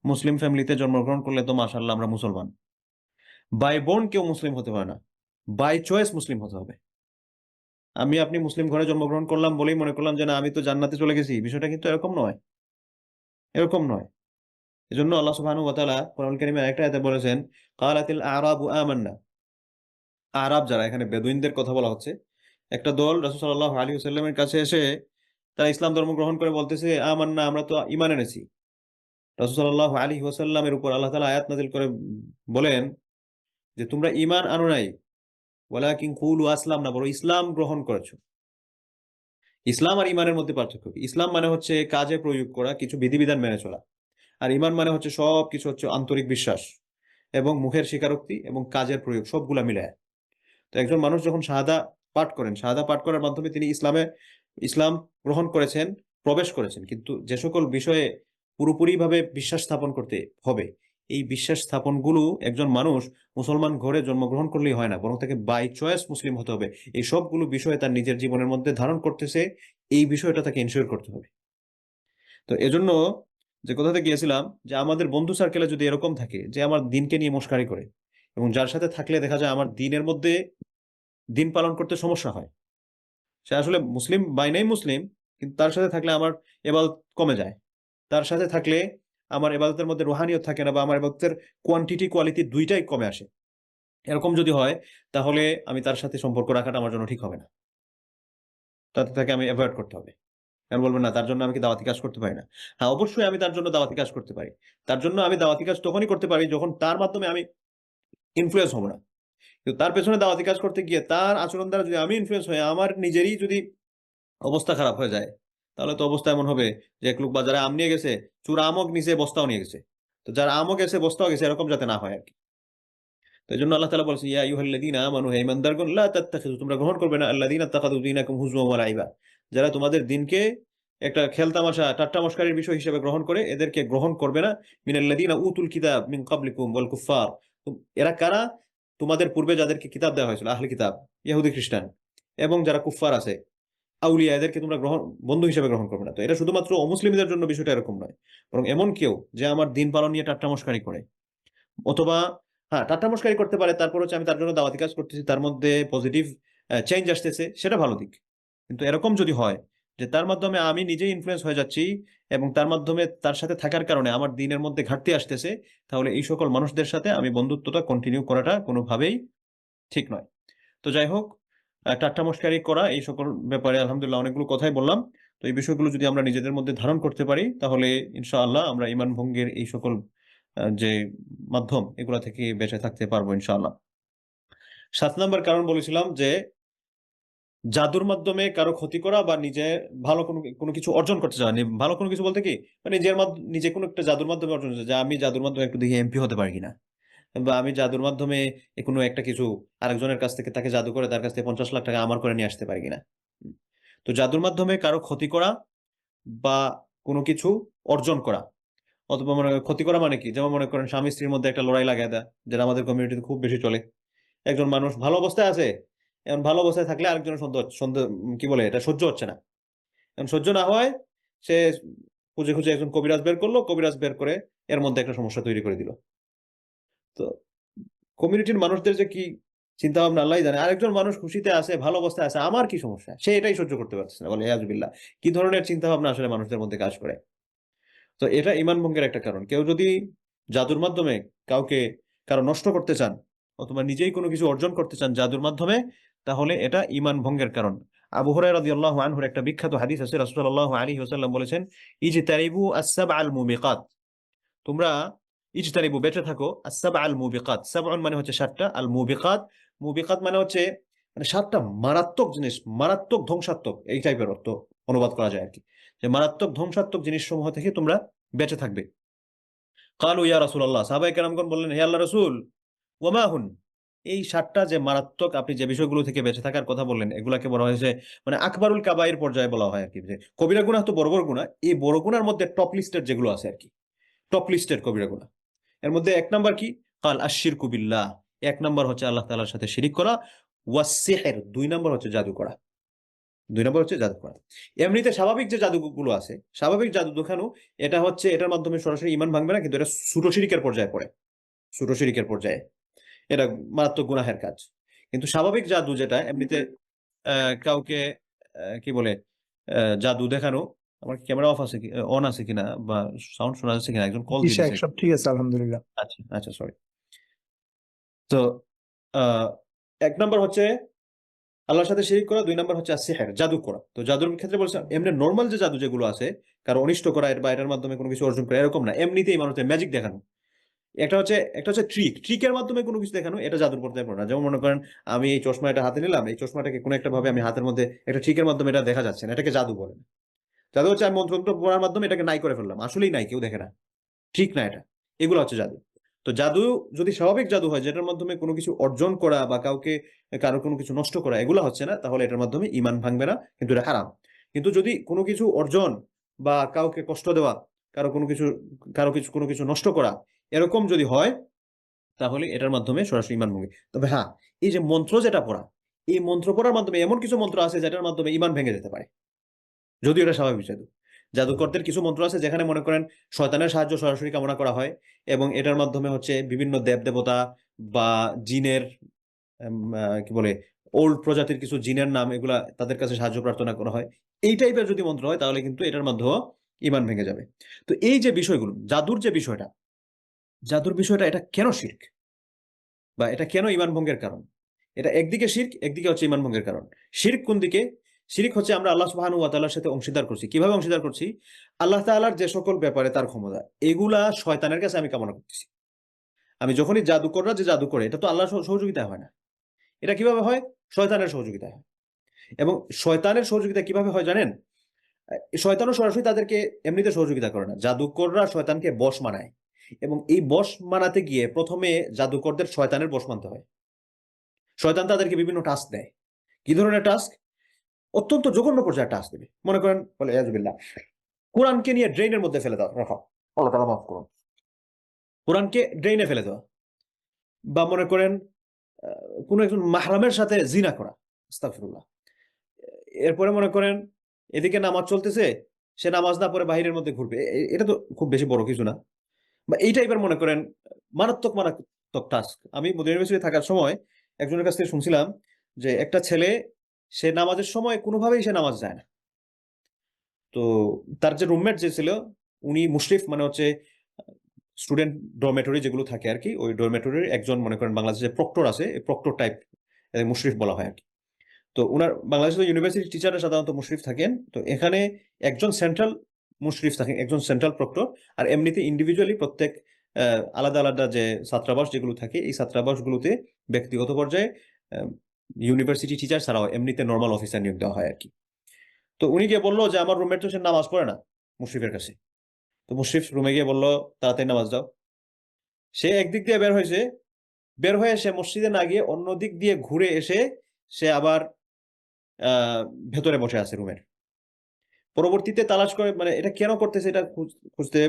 মুসলিম ফ্যামিলিতে জন্মগ্রহণ করলে তো মাশাআল্লাহ আমরা মুসলমান। বাই বোর্ন কেউ মুসলিম হতে পারে না, বাই চয়েস মুসলিম হতে হবে। আপনি মুসলিম ঘরে জন্মগ্রহণ করলাম বলেই মনে করলাম যে না আমি তো জান্নাতে চলে গেছি, বিষয়টা কিন্তু এরকম নয়, এরকম নয়। এজন্য আল্লাহ সুবহানাহু ওয়া তাআলা কোরআনুল কারীমে আরেকটা আয়াতে বলেছেন ক্বালাতিল আ'রাবু আমান্না। আরব যারা, এখানে বেদুইনদের কথা বলা হচ্ছে, একটা দল রাসূল সাল্লাল্লাহু আলাইহি ওয়াসাল্লামের কাছে এসে তারা ইসলাম ধর্ম গ্রহণ করে বলতেছে আমান্না, আমরা তো ঈমান এনেছি। রাসূল সাল্লাল্লাহু আলাইহি ওয়াসাল্লামের উপর আল্লাহ তাআলা আয়াত নাযিল করে বলেন যে তোমরা ঈমান আনো নাই, ওয়ালাকিন কুলু আসলামনা, বড় ইসলাম গ্রহণ করেছো। ইসলাম আর ঈমানের মধ্যে পার্থক্য কি? ইসলাম মানে হচ্ছে কাজে প্রয়োগ করা, কিছু বিধিবিধান মেনে চলা, আর ঈমান মানে হচ্ছে সবকিছু হচ্ছে আন্তরিক বিশ্বাস এবং মুখের স্বীকারোক্তি এবং কাজের প্রয়োগ, সবগুলা মিলায়। তো একজন মানুষ যখন শাহাদা পাঠ করেন, শাহাদা পাঠ করার মাধ্যমে তিনি ইসলাম গ্রহণ করেছেন, প্রবেশ করেছেন, কিন্তু যে সকল বিষয়ে পুরোপুরিভাবে বিশ্বাস স্থাপন করতে হবে, এই বিশ্বাস স্থাপনগুলো একজন মানুষ মুসলমান ঘরে জন্মগ্রহণ করলেই হয় না, বরং তাকে বাই চয়েস মুসলিম হতে হবে। এই সবগুলো বিষয়ে তার নিজের জীবনের মধ্যে ধারণ করতেছে, এই বিষয়টা তাকে এনশিওর করতে হবে। তো এজন্য যে কথাতে গিয়েছিলাম যে আমাদের বন্ধু সার্কেলে যদি এরকম থাকে যে আমার দিনকে নিয়ে মশকারি করে, এবং যার সাথে থাকলে দেখা যায় আমার দিনের মধ্যে দিন পালন করতে সমস্যা হয়, সে আসলে মুসলিম বাই নেই মুসলিম, কিন্তু তার সাথে থাকলে আমার ইবাদত কমে যায়, তার সাথে থাকলে আমার ইবাদতের মধ্যে রুহানিয়ত থাকে না, বা আমার ইবাদতের কোয়ান্টিটি কোয়ালিটি দুইটাই কমে আসে। এরকম যদি হয় তাহলে আমি তার সাথে সম্পর্ক রাখাটা আমার জন্য ঠিক হবে না, তাকে আমি অ্যাভয়েড করতে হবে। কারণ বলবেন না তার জন্য আমি কি দাওয়াতি কাজ করতে পারি না? হ্যাঁ, অবশ্যই আমি তার জন্য দাওয়াতি কাজ করতে পারি। তার জন্য আমি দাওয়াতি কাজ তখনই করতে পারি যখন তার মাধ্যমে আমি ইনফ্লুয়েন্স হব না। কিন্তু তার পেছনে দাওয়াতি কাজ করতে গিয়ে তার আচরণ দ্বারা যদি আমি ইনফ্লুয়েন্স হয়ে আমার নিজেরই যদি অবস্থা খারাপ হয়ে যায়, তাহলে তো অবস্থা এমন হবে যে এক লোক বাজারে আম নিয়ে গেছে, চুর আমও নিচে বস্তাও নিয়ে গেছে। তো যার আমও গেছে বস্তাও গেছে, এরকম যাতে না হয় আর কি। তো এই জন্য আল্লাহ তাআলা বলছেন ইয়া আইয়ুহাল্লাযীনা আমানু, হে ঈমানদারগণ, লা তাত্তাখিযু, তোমরা গ্রহণ করবে না, আল্লাযীনা ইত্তাখাযু দীনাকুম হুজওয়ান ওয়া লাইবা, যারা তোমাদের দিনকে একটা খেলতামাশা ঠাট্টা মশকারির বিষয় হিসেবে গ্রহণ করে, এদেরকে গ্রহণ করবে না। মিনাল্লাযীনা উতুল কিতাব মিন ক্বাবলিকুম ওয়াল কুফফার, এরা কারা? তোমাদের পূর্বে যাদেরকে কিতাব দেওয়া হয়েছিল, আহলে কিতাব, ইহুদি খ্রিস্টান, এবং যারা কুফফার আছে, আউলিয়া, এদেরকে তোমরা বন্ধু হিসেবে গ্রহণ করবে না। তো এটা শুধুমাত্র অমুসলিমদের জন্য বিষয়টা এরকম নয়, বরং এমন কেউ যে আমার দিন পালন নিয়ে ঠাট্টা মশকারি করে, অথবা হ্যাঁ ঠাট্টা মশকারি করতে পারে, তারপর হচ্ছে আমি তার জন্য দাওয়াতি কাজ করতেছি, তার মধ্যে পজিটিভ চেঞ্জ আসতেছে, সেটা ভালো দিক। কিন্তু এরকম যদি হয় যে তার মাধ্যমে আমি নিজেই ইনফ্লুয়েন্স হয়ে যাচ্ছি এবং তার মাধ্যমে তার সাথে থাকার কারণে আমার দিনের মধ্যে ঘাটতি আসতেছে, তাহলে এই সকল মানুষদের সাথে আমি বন্ধুত্বটা কন্টিনিউ করাটা কোনোভাবেই ঠিক নয়। তো যাই হোক, ঠাট্টা মশকারি করা এই সকল ব্যাপারে আলহামদুলিল্লাহ অনেকগুলো কথাই বললাম। তো এই বিষয়গুলো যদি আমরা নিজেদের মধ্যে ধারণ করতে পারি, তাহলে ইনশাআল্লাহ আমরা ঈমান ভঙ্গের এই সকল যে মাধ্যম, এগুলা থেকে বেঁচে থাকতে পারবো ইনশাআল্লাহ। 7 নাম্বার কারণ বলেছিলাম যে জাদুর মাধ্যমে কারো ক্ষতি করা বা নিজে ভালো কোনো কিছু অর্জন করতে চাওয়া। ভালো কোনো কিছু বলতে কি, মানে নিজে কোনো একটা জাদুর মাধ্যমে অর্জন করতে, যে আমি জাদুর মাধ্যমে একটু দেখি এমপি হতে পারি কিনা, বা আমি জাদুর মাধ্যমে কোনো একটা কিছু আরেকজনের কাছ থেকে তাকে জাদু করে তার কাছ থেকে 50 লাখ টাকা আমার করে নিয়ে আসতে পারি কিনা। তো জাদুর মাধ্যমে কারো ক্ষতি করা বা কোনো কিছু অর্জন করা, অথবা ক্ষতি করা মানে কি, যেমন মনে করেন স্বামী স্ত্রীর মধ্যে একটা লড়াই লাগায় দেয়, যেটা আমাদের কমিউনিটিতে খুব বেশি চলে। একজন মানুষ ভালো অবস্থায় আছে, এখন ভালো অবস্থায় থাকলে আরেকজনের সন্দেহ কি বলে এটা সহ্য হচ্ছে না, এখন সহ্য না হয় সে খুঁজে খুঁজে একজন কবিরাজ বের করলো, কবিরাজ বের করে এর মধ্যে একটা সমস্যা তৈরি করে দিল। তো কমিউনিটির মানুষদের যে কি চিন্তা ভাবনা আল্লাহই জানে। আরেকজন মানুষ খুশিতে আছে, ভালো অবস্থায় আছে, আমার কি সমস্যা, সে এটাই সহ্য করতে পারছে না, বলে ইয়াজুবিল্লাহ। কি ধরনের চিন্তা ভাবনা আসলে মানুষদের মধ্যে কাজ করে। তো এটা ঈমান ভঙ্গের একটা কারণ। কেউ যদি জাদুর মাধ্যমে কারো নষ্ট করতে চান, অথবা নিজেই কোনো কিছু অর্জন করতে চান জাদুর মাধ্যমে, তাহলে এটা ঈমান ভঙ্গের কারণ। আবু হুরায়রা রাদিয়াল্লাহু আনহুর একটা বিখ্যাত হাদিস আছে, রাসূলুল্লাহ সাল্লাল্লাহু আলাইহি ওয়াসাল্লাম বলেছেন, ইজতানিবু আস-সাবআল মুবিকাত, তোমরা ইজতানিবু বেঁচে থাকো আস-সাবআল মুবিকাত, সাবউন মানে হচ্ছে 7টা, আল মুবিকাত, মুবিকাত মানে হচ্ছে মানে 7টা মারাত্মক জিনিস, মারাত্মক ধ্বংসাত্মক, এই টাইপের অর্থ অনুবাদ করা যায় আর কি, যে মারাত্মক ধ্বংসাত্মক জিনিসসমূহ থেকে তোমরা বেঁচে থাকবে। কালু ইয়া রাসূলুল্লাহ, সাহাবায়ে কেরামগণ বললেন, হে আল্লাহর রাসূল, ওয়ামা হুন, এই 7টা যে মারাত্মক আপনি যে বিষয়গুলো থেকে বেঁচে থাকার কথা বললেন, এগুলাকে বলা হয়েছে মানে আকবারুল কাবাইর পর্যায়ে বলা হয় আর কি, যে কবিরা গুনাহ তো বড় বড় গুনাহ, এই বড় গুনার মধ্যে টপ লিস্টের যেগুলো আছে আর কি, টপ লিস্টের কবিরা গুনাহ, এর মধ্যে 1 নাম্বার কি, কাল আশশিরকু বিল্লাহ, 1 নাম্বার হচ্ছে আল্লাহ তাআলার সাথে শিরিক করা, ওয়াস সিহর, 2 নাম্বার হচ্ছে জাদু করা, 2 নাম্বার হচ্ছে জাদু করা। এমনিতে স্বাভাবিক যে জাদুগুলো আছে, স্বাভাবিক জাদু দেখানো, এটা হচ্ছে এটার মাধ্যমে সরাসরি ঈমান ভাঙবে না, কিন্তু এটা ছোট শিরিকের পর্যায়ে পড়ে, ছোট শিরিকের পর্যায়ে, এটা মারাত্মক গুনাহের কাজ। কিন্তু স্বাভাবিক জাদু যেটা এমনিতে কাউকে কি বলে জাদু দেখানো, আমার ক্যামেরা অফ আছে কি, অন আছে কিনা বা সাউন্ড শোনা যাচ্ছে কিনা, একজন কল জি দিয়েছে। শেখ, সব ঠিক আছে আলহামদুলিল্লাহ। আচ্ছা আচ্ছা, সরি। তো 1 নাম্বার হচ্ছে আল্লাহর সাথে শিরিক করা, 2 নাম্বার হচ্ছে সিহর, জাদু করা। তো জাদুর ক্ষেত্রে বলছে এমনি নরমাল যে জাদু যেগুলো আছে, কারো অনিষ্ট করা বা এটার মাধ্যমে কোনো কিছু অর্জন করা, এরকম না, এমনিতেই মানুষের ম্যাজিক দেখানো। একটা হচ্ছে ট্রিকের মাধ্যমে কোনো কিছু দেখানো, এটা জাদুর পর্যায়ে পড়ে না। যেমন মনে করেন আমি এই চশমা এটা হাতে নিলাম, এই চশমাটাকে কোনো একটা ভাবে আমি হাতের মধ্যে একটা ট্রিকের মাধ্যমে এটা দেখা যাচ্ছে না, এটাকে জাদু বলে না। জাদু হচ্ছে আমি মন্ত্র পড়ার মাধ্যমে এটাকে নাই করে ফেললাম, আসলেই নাই, কেউ দেখে না, ঠিক না এটা, এগুলো হচ্ছে জাদু। তো জাদু যদি স্বাভাবিক জাদু হয়, যেটার মাধ্যমে কোনো কিছু অর্জন করা বা কারো কোনো কিছু নষ্ট করা, এগুলো হচ্ছে না, তাহলে এটার মাধ্যমে ঈমান ভাঙবে না, কিন্তু এটা হারাম। কিন্তু যদি কোনো কিছু অর্জন বা কাউকে কষ্ট দেওয়া, কোনো কিছু নষ্ট করা, এরকম যদি হয়, তাহলে এটার মাধ্যমে সরাসরি ঈমান ভাঙে। তবে হ্যাঁ, এই যে মন্ত্র যেটা পড়া, এই মন্ত্র পড়ার মাধ্যমে এমন কিছু মন্ত্র আছে যেটার মাধ্যমে ঈমান ভেঙে যেতে পারে, যদিও এটা স্বাভাবিক জাদু। জাদুকরদের কিছু মন্ত্র আছে যেখানে মনে করেন শয়তানের সাহায্য সরাসরি কামনা করা হয়, এবং এটার মাধ্যমে হচ্ছে বিভিন্ন দেবদেবতা বা জিনের কি বলে ওল্ড প্রজাতির কিছু জিনের নাম, এগুলা তাদের কাছে সাহায্য প্রার্থনা করা হয়। এই টাইপের যদি মন্ত্র হয়, তাহলে কিন্তু এটার মাধ্যমে ঈমান ভেঙে যাবে। তো এই যে বিষয়গুলো, জাদুর বিষয়টা এটা কেন শিরক, বা এটা কেন ঈমান ভঙ্গের কারণ, এটা একদিকে শিরক, একদিকে হচ্ছে ঈমান ভঙ্গের কারণ। শিরক কোন দিকে? শিরক হচ্ছে আমরা আল্লাহ সুবহানাহু ওয়া তাআলার সাথে অংশীদার করছি। কিভাবে অংশীদার করছি? আল্লাহ তাআলার যে সকল ব্যাপারে তার ক্ষমতা, এগুলা শয়তানের কাছে আমি কামনা করতেছি। আমি যখনই জাদুকররা যে জাদু করে, এটা তো আল্লাহর সহযোগিতায় হয় না, এটা কিভাবে হয়? শয়তানের সহযোগিতায় হয়। এবং শয়তানের সহযোগিতা কিভাবে হয় জানেন? শয়তানও সরাসরি তাদেরকে এমনিতে সহযোগিতা করে না, জাদুকররা শয়তানকে বশ মানায়, এবং এই বশ মানাতে গিয়ে প্রথমে জাদুকরদের শয়তানের বশ মানতে হয়। শয়তান তাদেরকে বিভিন্ন টাস্ক দেয়। কি ধরনের টাস্ক? অত্যন্ত জঘন্য পর্যায়ের টাস্ক দেবে। মনে করেন, বলে ইয়াজুবিল্লাহ, কোরআনকে নিয়ে ড্রেনের মধ্যে ফেলে দাও, রাখো, আল্লাহ তাআলা মাফ করুন, কোরআনকে ড্রেনে ফেলে দেওয়া, বা মনে করেন কোনো একজন মাহরামের সাথে জিনা করা, আস্তাগফিরুল্লাহ। এরপরে মনে করেন এদিকে নামাজ চলতেছে, সে নামাজ না পড়ে বাহিরের মধ্যে ঘুরবে, এটা তো খুব বেশি বড় কিছু না। বা এই টাইপের মনে করেন মারাত্মক টাস্ক। আমি মদিনা ইউনিভার্সিটি থাকার সময় একজনের কাছ থেকে শুনছিলাম যে একটা ছেলে, সে নামাজের সময় কোনোভাবেই সে নামাজ যায় না। তো তার যে রুমমেট যে ছিল, উনি মুশরিফ, মানে হচ্ছে স্টুডেন্ট ডরমেটরি যেগুলো থাকে আর কি, ওই ডরমেটরির একজন মনে করেন বাংলাদেশে প্রক্টর আছে, প্রক্টর টাইপ মুশরিফ বলা হয় আর কি। তো উনার বাংলাদেশের ইউনিভার্সিটি টিচাররা সাধারণত মুশরিফ থাকেন, তো এখানে একজন সেন্ট্রাল মুশরিফ থাকেন, একজন সেন্ট্রাল প্রক্টর, আর এমনিতে ইন্ডিভিজুয়ালি প্রত্যেক আলাদা আলাদা যে ছাত্রাবাস যেগুলো থাকে, এই ছাত্রাবাসগুলোতে ব্যক্তিগত পর্যায়ে ইউনিভার্সিটি টিচার ছাড়াও এমনিতে নর্মাল অফিসার নিয়োগ দেওয়া হয় আর কি। তো উনি গিয়ে বললো যে আমার রুমমেট তো সে নামাজ পড়ে না মুশরিফের কাছে। তো মুশরিফ রুমে গিয়ে বললো তাড়াতাড়ি নামাজ দাও। সে একদিক দিয়ে বের হয়ে সে মসজিদে না গিয়ে অন্য দিক দিয়ে ঘুরে এসে সে আবার ভেতরে বসে আছে রুমের। পরবর্তীতে তালাশ করে, মানে এটা কেন করতেছে এটা খুঁজতে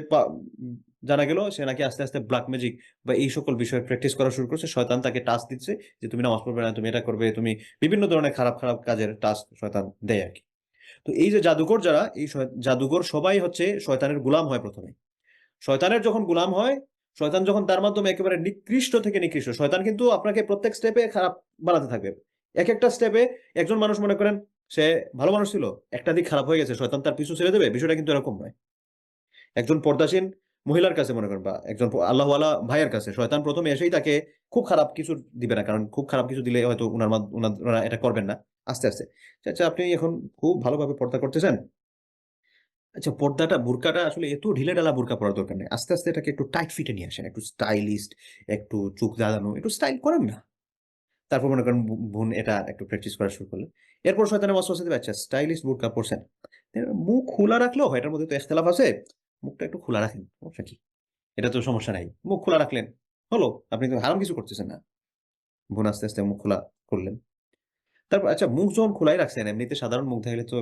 জানা গেল সে নাকি আস্তে আস্তে ব্ল্যাক ম্যাজিক বা এই সকল বিষয়ে প্র্যাকটিস করা শুরু করছে। শয়তান তাকে টাস্ক দিচ্ছে যে তুমি নামাজ পড়বে না, তুমি এটা করবে, তুমি বিভিন্ন ধরনের খারাপ কাজের টাস্ক শয়তান দেয় আর কি। তো এই যে জাদুকর যারা, এই জাদুকর সবাই হচ্ছে শয়তানের গোলাম হয় প্রথমে। শয়তানের যখন গোলাম হয়, শয়তান যখন তার মাধ্যমে একেবারে নিকৃষ্ট থেকে নিকৃষ্ট, শয়তান কিন্তু আপনাকে প্রত্যেক স্টেপে খারাপ বানাতে থাকবে। এক একটা স্টেপে একজন মানুষ মনে করেন সে ভালো মানুষ ছিল, একটা দিক খারাপ হয়ে গেছে, শয়তান তার পিছু ছেড়ে দেবে, বিষয়টা কিন্তু এরকম নয়। একজন পর্দাসীন মহিলার কাছে মনে করেন, বা একজন আল্লাহওয়ালা ভাইয়ের কাছে শয়তান প্রথমে এসেই তাকে খুব খারাপ কিছু দিবে না, কারণ খুব খারাপ কিছু দিলে হয়তো ওনারা এটা করবেন না। আস্তে আস্তে। আচ্ছা আপনি এখন খুব ভালোভাবে পর্দা করতেছেন। আচ্ছা পর্দাটা বোরকাটা আসলে এত ঢিলেঢালা বোরকা পরার দরকার নেই। আস্তে আস্তে এটাকে একটু টাইট ফিটে নিয়ে আসেন। একটু স্টাইলিস্ট, একটু চোখ ধাঁধানো, একটু স্টাইল করেন না। তারপর মনে করেন বোন এটা একটু প্র্যাকটিস করা শুরু করলেন। এরপর শয়তানের ওয়াসওয়াসা দিবে, আচ্ছা স্টাইলিশ বোরকা পরছেন। মুখ খোলা রাখলেও হয়, এটার মধ্যে তো ইখতিলাফ আছে। মুখটা একটু খোলা রাখেন। সমস্যা কি? এটা তো সমস্যা নাই। মুখ খোলা রাখলেন। হলো। আপনি তো হারাম কিছু করতেছেন না। বোন আস্তে, আস্তে মুখ খোলা করলেন। তারপর আচ্ছা মুখ যখন খোলাই রাখছেন, এমনিতে সাধারণ মুখ থাকলে তো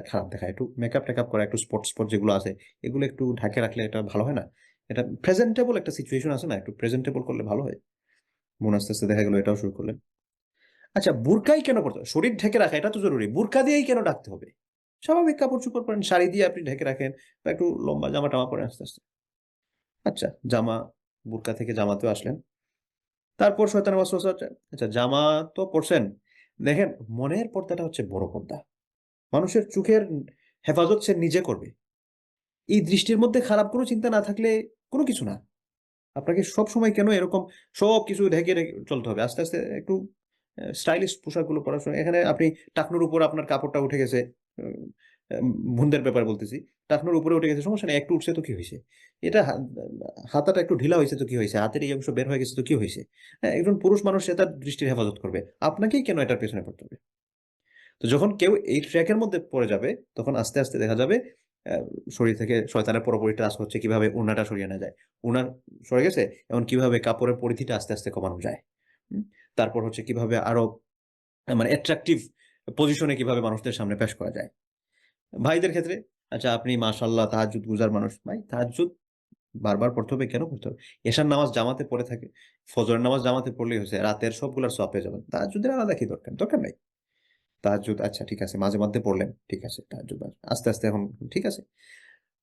খারাপ দেখায়। একটু মেকআপ-টেকআপ করা, একটু স্পট যেগুলো আছে, এগুলো একটু ঢাকে রাখলে এটা ভালো হয় না? এটা প্রেজেন্টেবল একটা সিচুয়েশন আছে না? একটু প্রেজেন্টেবল করলে ভালো হয়। বোন আস্তে, আস্তে দেখা গেল এটাও শুরু করলেন। আচ্ছা বুরকাই কেন পড়তে হবে? শরীর ঢেকে রাখা এটা তো জরুরি। বুরকা দিয়েই কেন ঢাকতে হবে? স্বাভাবিক কাপড়-চোপড় পরেন, শাড়ি দিয়ে আপনি ঢেকে রাখেন বা একটু লম্বা জামা-টামা পরেন আস্তে, আস্তে। আচ্ছা জামা, বুরকা থেকে জামাতেও আসলেন। তারপর শয়তানের ওয়াসওয়াসা হচ্ছে, আচ্ছা জামা তো পরছেন। দেখেন মনের পর্দাটা হচ্ছে বড় পর্দা। মানুষের চোখের হেফাজত সে নিজে করবে। এই দৃষ্টির মধ্যে খারাপ কোনো চিন্তা না থাকলে কোনো কিছু না। আপনাকে সবসময় কেন এরকম সবকিছু ঢেকে চলতে হবে? আস্তে, আস্তে একটু স্টাইলিশ পোশাকগুলো পরার সময় এখানে আপনি টাকনুর উপর আপনার কাপড়টা উঠে গেছে। উম বোনদের ব্যাপার বলতেছি। টাকনুর উপরে উঠে গেছে, সমস্যা নেই। একটু উঠছে তো কি হইছে? এটা হাতাটা একটু ঢিলা হইছে তো কি হইছে? হাতের এই অংশ বের হয়ে গেছে তো কি হইছে? হ্যাঁ, একজন পুরুষ মানুষ সে তার দৃষ্টির হেফাজত করবে। আপনাকেই কেন এটার পেছনে পড়তে হবে? তো যখন কেউ এই ট্র্যাকের মধ্যে পড়ে যাবে, তখন আস্তে, আস্তে দেখা যাবে শরীর থেকে শয়তানের পুরোপুরি টাচ হচ্ছে কিভাবে ওড়নাটা সরিয়ে নেওয়া যায়। ওড়না সরে গেছে, এখন কিভাবে কাপড়ের পরিধিটা আস্তে, আস্তে কমানো যায়। হুম? তারপর হচ্ছে কিভাবে আরো মানে অ্যাট্রাকটিভ পজিশনে কিভাবে মানুষদের সামনে পেশ করা যায়। ভাইদের ক্ষেত্রে আচ্ছা আপনি মাশাআল্লাহ তাহাজ্জুদ গুজার মানুষ। ভাই তাহাজ্জুদ বারবার পড়তে হবে, কেন পড়তে হবে? এশার নামাজ জামাতে পড়ে থাকে। ফজরের নামাজ জামাতে পড়লেই হইছে। রাতের সবগুলার সওয়াব পেয়ে যাবেন। তাহাজ্জুদের আলাদা কি দরকার? দরকার নাই। তাহাজ্জুদ আচ্ছা ঠিক আছে, মাঝে মধ্যে পড়লেন। ঠিক আছে, তাহাজ্জুদ আস্তে, আস্তে এখন ঠিক আছে।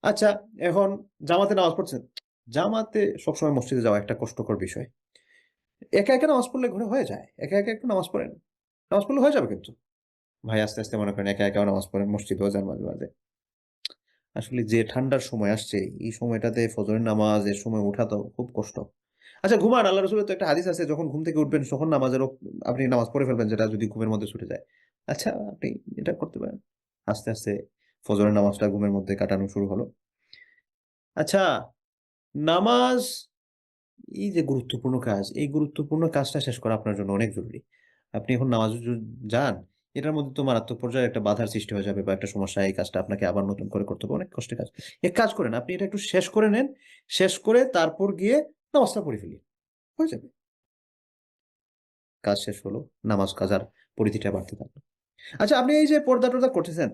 আচ্ছা এখন জামাতে নামাজ পড়ছেন। জামাতে সবসময় মসজিদে যাওয়া একটা কষ্টকর বিষয়। একা, একা নামাজ পড়লে ঘরে হয়ে যায়। একা, একা একটু নামাজ পড়েন। নামাজ পড়লে হয়ে যাবে কিন্তু। ভাই আস্তে, আস্তে মনে করেন একা, একাও নামাজ পড়েন, মসজিদেও যান মাঝে, মাঝে। আসলে যে ঠান্ডার সময় আসছে, এই সময়টাতে ফজরের নামাজ এর সময় ওঠা তো খুব কষ্ট। আচ্ছা ঘুমান, আল্লাহ রাসূলের তো একটা হাদিস আছে, যখন ঘুম থেকে উঠবেন তখন আপনি নামাজ পড়ে ফেলবেন, যেটা যদি ঘুমের মধ্যে ছুটে যায়। আচ্ছা আপনি এটা করতে পারেন। আস্তে, আস্তে ফজরের নামাজটা ঘুমের মধ্যে কাটানো শুরু হলো। আচ্ছা নামাজ এই যে গুরুত্বপূর্ণ কাজ, এই গুরুত্বপূর্ণ কাজটা শেষ করা আপনার জন্য অনেক জরুরি। আপনি এখন নামাজে যান, এটার মধ্যে তো মারাত্মক পর্যায়ে একটা বাধার সৃষ্টি হয়ে যাবে বা একটা সমস্যা, এই কাজটা আপনাকে আবার নতুন করে করতে হবে। অনেক কষ্টের কাজ। এক কাজ করেন, আপনি এটা একটু শেষ করে নেন। শেষ করে তারপর গিয়ে নামাজটা পড়ে ফেলি। হয়ে যাবে। কাজ শেষ হলো, নামাজ কাজার পরিধিটা বাড়তে থাকলো। আচ্ছা আপনি এই যে পর্দা-টর্দা করতেছেন,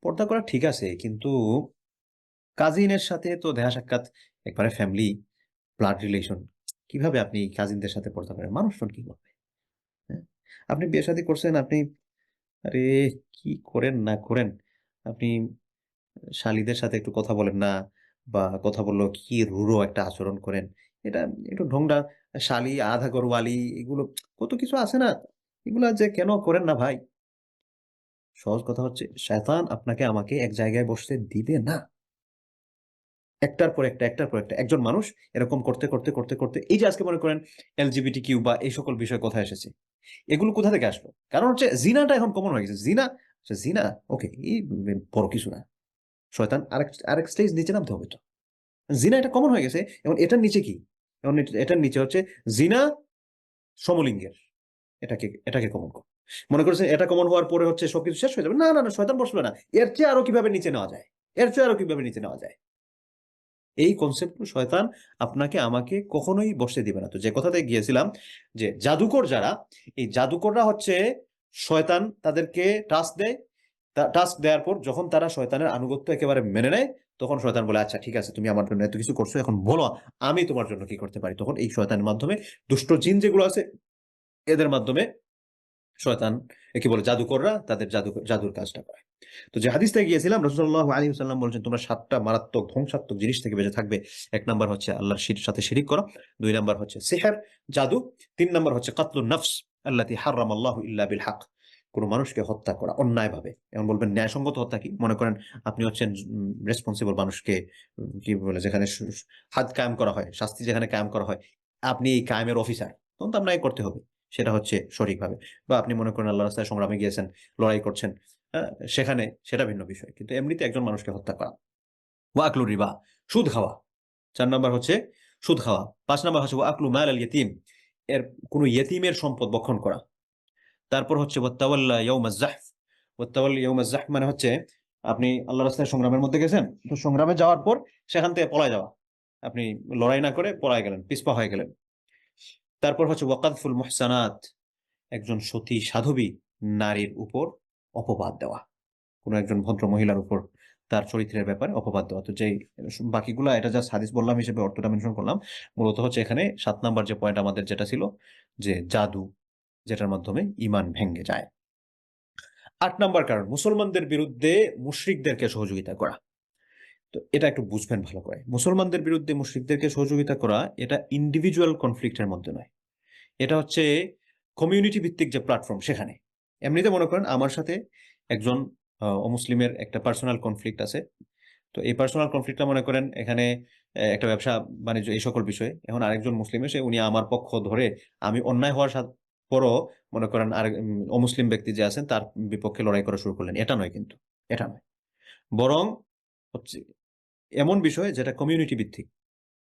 পর্দা করা ঠিক আছে, কিন্তু কাজিনের সাথে তো দেখা সাক্ষাৎ একবারে ফ্যামিলি, ব্লাড রিলেশন। কিভাবে আপনি কাজিনদের সাথে পর্দা করেন? মানুষজন কি বলবে? হ্যাঁ? আপনি বিয়ে-শাদী করছেন, আপনি আরে কি করেন না করেন, আপনি শালীদের সাথে একটু কথা বলেন না, বা কথা বললেও কি রূঢ় একটা আচরণ করেন। এটা একটু ঢং-ঢাং, শালী, আধা ঘরওয়ালি, এগুলো কত কিছু আছে না? এগুলা যে কেন করেন না ভাই? সহজ কথা হচ্ছে শয়তান আপনাকে আমাকে এক জায়গায় বসতে দিবে না। একটার পর একটা, একটার পর একটা। একজন মানুষ এরকম করতে এই যে আজকে মনে করেন LGBTQ বা এই সকল বিষয় কথা এসেছে। এগুলো কোথা থেকে আসলো? কারণ হচ্ছে জিনাটা এখন কমন হয়ে গেছে। জিনা ওকে এই বড় কিছু না। শয়তান আরেক স্টেজ নিচে নামতে হবে তো। জিনা এটা কমন হয়ে গেছে। এবং এটার নিচে কি? এবং এটার নিচে হচ্ছে জিনা সমলিঙ্গের। এটাকে কমন কর। মনে করছেন এটা কমন হওয়ার পরে হচ্ছে সবকিছু শেষ হয়ে যাবে। না, না, না, শয়তান বসবে না। এর চেয়ে আরো কিভাবে নিচে নেওয়া যায়? এর চেয়ে আরো কিভাবে নিচে নেওয়া যায়? এই কনসেপ্ট শয়তান আপনাকে আমাকে কখনোই বসতে দিবে না। তো যে কথাতে গিয়েছিলাম যে জাদুকর যারা, এই জাদুকররা হচ্ছে শয়তান তাদেরকে টাস্ক দেয়। টাস্ক দেওয়ার পর যখন তারা শয়তানের আনুগত্য একেবারে মেনে নেয়, তখন শয়তান বলে আচ্ছা ঠিক আছে তুমি আমার জন্য এত কিছু করছো, এখন বলো আমি তোমার জন্য কি করতে পারি। তখন এই শয়তানের মাধ্যমে দুষ্ট জিন যেগুলো আছে এদের মাধ্যমে শয়তান কি বলে জাদুকররা তাদের জাদুর কাজটা করে। তো যে হাদিসটা গিয়েছিলাম রাসূলুল্লাহ সাল্লাল্লাহু আলাইহি ওয়াসাল্লাম বলেছেন তোমরা ৭টা মারাত্মক ধ্বংসাত্মক জিনিস থেকে বেঁচে থাকবে। ১ নাম্বার হচ্ছে আল্লাহর সাথে শিরিক করা, ২ নাম্বার হচ্ছে সিহর, জাদু, ৩ নাম্বার হচ্ছে কাতলুন নফস আল্লাতী হারামাল্লাহু ইল্লা বিল হক, কোন মানুষকে হত্যা করা অন্যায়ভাবে। এখন বলবেন ন্যায়সঙ্গত হত্যা কি? মনে করেন আপনি হচ্ছেন রেসপন্সিবল মানুষকে কি বলে যেখানে হাদ কায়েম করা হয়, শাস্তি যেখানে কায়েম করা হয়, আপনি এই কায়েমের অফিসার, তখন তো আপনাকে করতে হবে। সেটা হচ্ছে সঠিকভাবে। বা আপনি মনে করেন আল্লাহ রাস্তায় সংগ্রামে গিয়েছেন, লড়াই করছেন, সেখানে সেটা ভিন্ন বিষয়। কিন্তু এমনিতে একজন মানুষকে হত্যা করা, ওয়া আকলু রিবা, সুদ খাওয়া। 4 নাম্বার হচ্ছে সুদ খাওয়া। 5 নাম্বার হচ্ছে ওয়া আকলু মাল আল ইয়তিম, এর কোনো ইয়তিমের সম্পদ ভক্ষণ করা। তারপর হচ্ছে ওয়াত্তাওয়াল্লা ইয়াউমাজ জাহফ। ওয়াত্তাওয়াল্লা ইয়াউমাজ জাহফ মানে হচ্ছে আপনি আল্লাহ রাস্তায় সংগ্রামের মধ্যে গেছেন, তো সংগ্রামে যাওয়ার পর সেখান থেকে পলায় যাওয়া। আপনি লড়াই না করে পলায় গেলেন, পিছপা হয়ে গেলেন। তারপর হচ্ছে ওয়াকাদফুল মুহসানাত, একজন সতী সাধবী নারীর উপর অপবাদ দেওয়া, কোনো একজন ভদ্র মহিলার উপর তার চরিত্রের ব্যাপারে অপবাদ দেওয়া। তো যেই বাকিগুলা এটা জাস্ট হাদিস বললাম হিসেবে অর্থটা মেনশন করলাম। মূলত হচ্ছে এখানে 7 নাম্বার যে পয়েন্ট আমাদের যেটা ছিল, যে জাদু, যেটার মাধ্যমে ঈমান ভেঙে যায়। 8 নাম্বার কারণ, মুসলমানদের বিরুদ্ধে মুশরিকদেরকে সহযোগিতা করা। তো এটা একটু বুঝবেন ভালো করে। মুসলমানদের বিরুদ্ধে মুশরিকদেরকে সহযোগিতা করা, এটা ইন্ডিভিজুয়াল কনফ্লিক্টের মধ্যে নয়, এটা হচ্ছে কমিউনিটি ভিত্তিক যে প্ল্যাটফর্ম সেখানে। এমনিতে মনে করেন আমার সাথে একজন অমুসলিমের একটা পার্সোনাল কনফ্লিক্ট আছে। তো এই পার্সোনাল কনফ্লিক্টটা মনে করেন এখানে একটা ব্যবসা বাণিজ্য এই সকল বিষয়ে। এখন আরেকজন মুসলিম এসে উনি আমার পক্ষ ধরে, আমি অন্যায় হওয়ার পরও মনে করেন আর অমুসলিম ব্যক্তি যে আছেন তার বিপক্ষে লড়াই করা শুরু করলেন, এটা নয়। কিন্তু এটা নয়, বরং হচ্ছে এমন বিষয় যেটা কমিউনিটি ভিত্তিক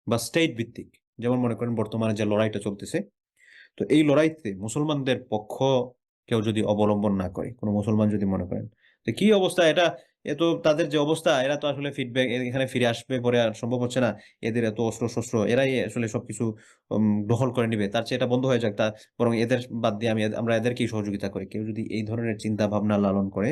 বা স্টেট ভিত্তিক। যেমন মনে করেন বর্তমানে যে লড়াইটা চলতেছে, তো এই লড়াইতে মুসলমানদের পক্ষ কেউ যদি অবলম্বন না করে, কোনো মুসলমান যদি মনে করেন যে কি অবস্থা এটা, এত তাদের যে অবস্থা, এরা তো আসলে ফিডব্যাক এখানে ফিরে আসবে পরে আর সম্ভব হচ্ছে না, এদের এত অস্ত্র শস্ত্র, এরাই আসলে সবকিছু দখল করে নিবে, তার চেয়ে এটা বন্ধ হয়ে যাক, তা বরং এদের বাদ দিয়ে আমরা এদেরকেই সহযোগিতা করি। কেউ যদি এই ধরনের চিন্তা ভাবনা লালন করে,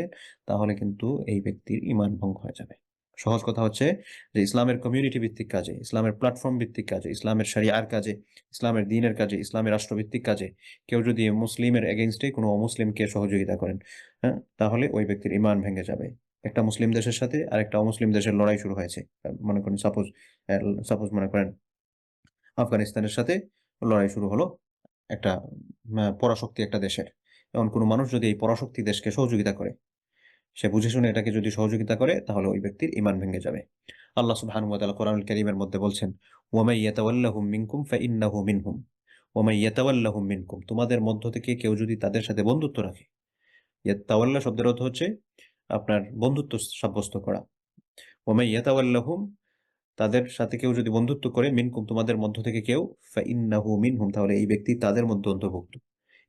তাহলে কিন্তু এই ব্যক্তির ঈমান ভঙ্গ হয়ে যাবে। সহজ কথা হচ্ছে যে ইসলামের কমিউনিটি ভিত্তিক কাজে, ইসলামের প্ল্যাটফর্ম ভিত্তিক কাজে, ইসলামের শরিয়ার কাজে, ইসলামের দ্বীনের কাজে, ইসলামের রাষ্ট্রভিত্তিক কাজে কেউ যদি মুসলিমের এগেইনস্টে কোনো অমুসলিমকে সহযোগিতা করেন, হ্যাঁ, তাহলে ওই ব্যক্তির ঈমান ভেঙে যাবে। একটা মুসলিম দেশের সাথে আর একটা অমুসলিম দেশের লড়াই শুরু হয়েছে, মনে করেন সাপোজ মনে করেন আফগানিস্তানের সাথে লড়াই শুরু হলো একটা পরাশক্তি একটা দেশের। এমন কোনো মানুষ যদি এই পরাশক্তি দেশকে সহযোগিতা করে, সে বুঝে শুনে এটাকে যদি সহযোগিতা করে, তাহলে ওই ব্যক্তির ঈমান ভেঙে যাবে। আল্লাহ সুবহানাহু ওয়া তাআলা কোরআনুল কারীমের মধ্যে বলছেন, ওয়ামাই ইয়াতাওয়াল্লাহুম মিনকুম ফাইন্নাহু মিনহুম, ওয়ামাই ইয়াতাওয়াল্লাহুম মিনকুম, তোমাদের মধ্য থেকে কেউ যদি তাদের সাথে বন্ধুত্ব রাখে। ইয়াতাওয়াল্লা শব্দের অর্থ হচ্ছে আপনার বন্ধুত্ব সাব্যস্ত করা। ওয়ামাই ইয়াতাওয়াল্লাহুম, তাদের সাথে কেউ যদি বন্ধুত্ব করে, মিনকুম তোমাদের মধ্য থেকে কেউ, ফাইন্নাহু মিনহুম, তাহলে এই ব্যক্তি তাদের মধ্যে অন্তর্ভুক্ত।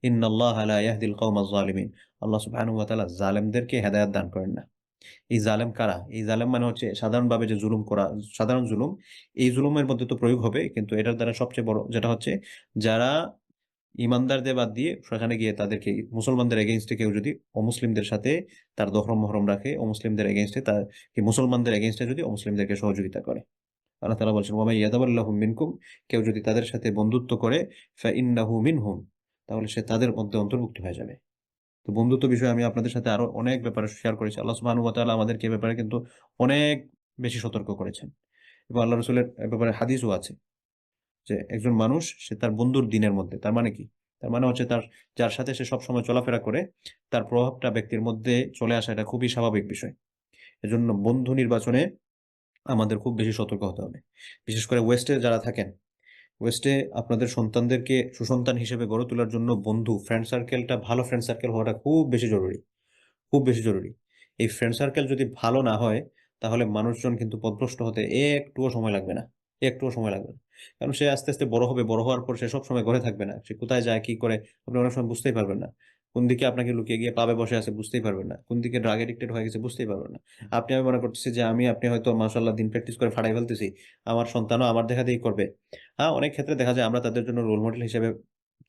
ইন্নাল্লাহা লা ইয়াহদিল কওমাজ জালিমিন, আল্লাহ সুবহানাহু ওয়া তাআলা জালেমদেরকে হেদায়েত দান করেন না। এই জালেম কারা? এই জালেম মানে হচ্ছে সাধারণভাবে যে জুলুম করা, সাধারণ জুলুম, এই জুলুমের মধ্যে তো প্রয়োগ হবে, কিন্তু এটার দ্বারা সবচেয়ে বড় যেটা হচ্ছে, যারা ইমানদারদের বাদ দিয়ে সেখানে গিয়ে তাদেরকে মুসলমানদের এগেইনস্টে কেউ যদি অমুসলিমদের সাথে তার দহরম মহরম রাখে, অমুসলিমদের এগেইনস্টে তার মুসলমানদের এগেইনস্টে যদি অমুসলিমদেরকে সহযোগিতা করে। আল্লাহ তাআলা বলছেন, ওয়া মান ইয়াতাওয়াল্লাহুম মিনকুম, কেউ যদি তাদের সাথে বন্ধুত্ব করে, ফাইন্নাহু মিনহুম, তাহলে সে তাদের মধ্যে অন্তর্ভুক্ত হয়ে যাবে। তো বন্ধুত্ব বিষয়ে আমি আপনাদের সাথে আরো অনেক ব্যাপারে শেয়ার করেছি। আল্লাহ সুবহানাহু ওয়া তাআলা আমাদেরকে এ ব্যাপারে কিন্তু অনেক বেশি সতর্ক করেছেন, এবং আল্লাহ রাসূলের এ ব্যাপারে হাদিসও আছে যে একজন মানুষ সে তার বন্ধুর দিনের মধ্যে, তার মানে কি? তার মানে হচ্ছে তার যার সাথে সে সবসময় চলাফেরা করে, তার প্রভাবটা ব্যক্তির মধ্যে চলে আসা, এটা খুবই স্বাভাবিক বিষয়। এজন্য বন্ধু নির্বাচনে আমাদের খুব বেশি সতর্ক হতে হবে। বিশেষ করে ওয়েস্টে যারা থাকেন, ওয়েস্টে আপনাদের সন্তানদেরকে সুসন্তান হিসেবে গড়ে তোলার জন্য বন্ধু, ফ্রেন্ড সার্কেলটা, ভালো ফ্রেন্ড সার্কেল হওয়াটা খুব বেশি জরুরি, খুব বেশি জরুরি। এই ফ্রেন্ড সার্কেল যদি ভালো না হয়, তাহলে মানুষজন কিন্তু পথভ্রষ্ট হতে একটুও সময় লাগবে না, একটুও সময় লাগবে না। কারণ সে আস্তে আস্তে বড় হবে, বড় হওয়ার পর সে সবসময় ঘরে থাকবে না, সে কোথায় যায় কি করে আপনি অনেক সময় বুঝতেই পারবেন না। কোন দিকে আপনাকে লুকিয়ে গিয়ে পাবে বসে আছে বুঝতেই পারবেন না, কোন দিকে ড্রাগ এডিক্টেড হয়ে গেছে বুঝতেই পারবেন না। আমি মনে করতেছি যে আপনি হয়তো মাশাআল্লাহ দিন প্র্যাকটিস করে ফাড়াই ফেলতেছি, আমার সন্তানও আমার দেখাদেখি করবে। হ্যাঁ, অনেক ক্ষেত্রে দেখা যায় আমরা তাদের জন্য রোল মডেল হিসেবে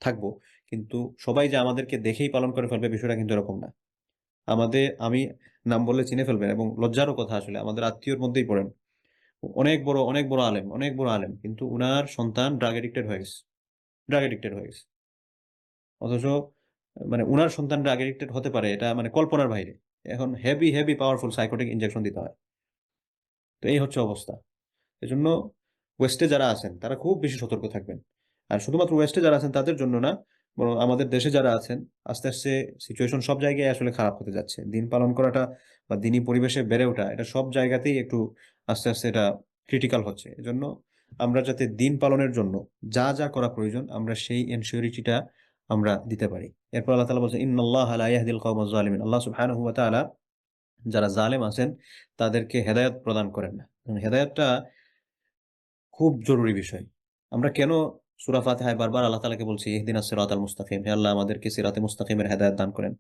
থাকবো, কিন্তু সবাই যে আমাদেরকে দেখেই পালন করে ফেলবে বিষয়টা কিন্তু এরকম না। আমি নাম বললে চিনে ফেলবেন, এবং লজ্জারও কথা, আসলে আমাদের আত্মীয়র মধ্যেই পড়েন, অনেক বড় আলেম, কিন্তু উনার সন্তান ড্রাগ এডিক্টেড হয়ে গেছে, ড্রাগ এডিক্টেড হয়ে গেছে। অথচ মানে উনার সন্তান ড্রাগ এডিক্টেড হতে পারে, এটা মানে কল্পনার বাইরে। এখন হেভি পাওয়ারফুল সাইকোটিক ইনজেকশন দিতে হয়। তো এই হচ্ছে অবস্থা। এজন্য ওয়েস্টে যারা আছেন তারা খুব বেশি সতর্ক থাকবেন। আর শুধুমাত্র ওয়েস্টে যারা আছেন তাদের জন্য না, বরং আমাদের দেশে যারা আছেন, আস্তে আস্তে সিচুয়েশন সব জায়গায় আসলে খারাপ হতে যাচ্ছে। দিন পালন করাটা বা দিনী পরিবেশে বেড়ে ওঠা, এটা সব জায়গাতেই একটু আস্তে আস্তে এটা ক্রিটিক্যাল হচ্ছে। এজন্য আমরা যাতে দিন পালনের জন্য যা করা প্রয়োজন, আমরা সেই এনশিওরিটিটা আমরা দিতে পারি। এরপর আল্লাহ তাআলা বলছেন ইন্নাল্লাহা লা ইয়াহদিল কওমাজ জালিমিন। আল্লাহ সুবহানাহু ওয়া তাআলা যারা জালেম আছেন তাদেরকে হেদায়েত প্রদান করেন না। হেদায়েতটা খুব জরুরি বিষয়। আমরা কেন সূরা ফাতিহায় বারবার আল্লাহ তাআলাকে বলছি ইহদিনাস সিরাতাল মুস্তাকিম, হে আল্লাহ আমাদেরকে সিরাতে মুস্তাকিমের হেদায়েত দান করেন,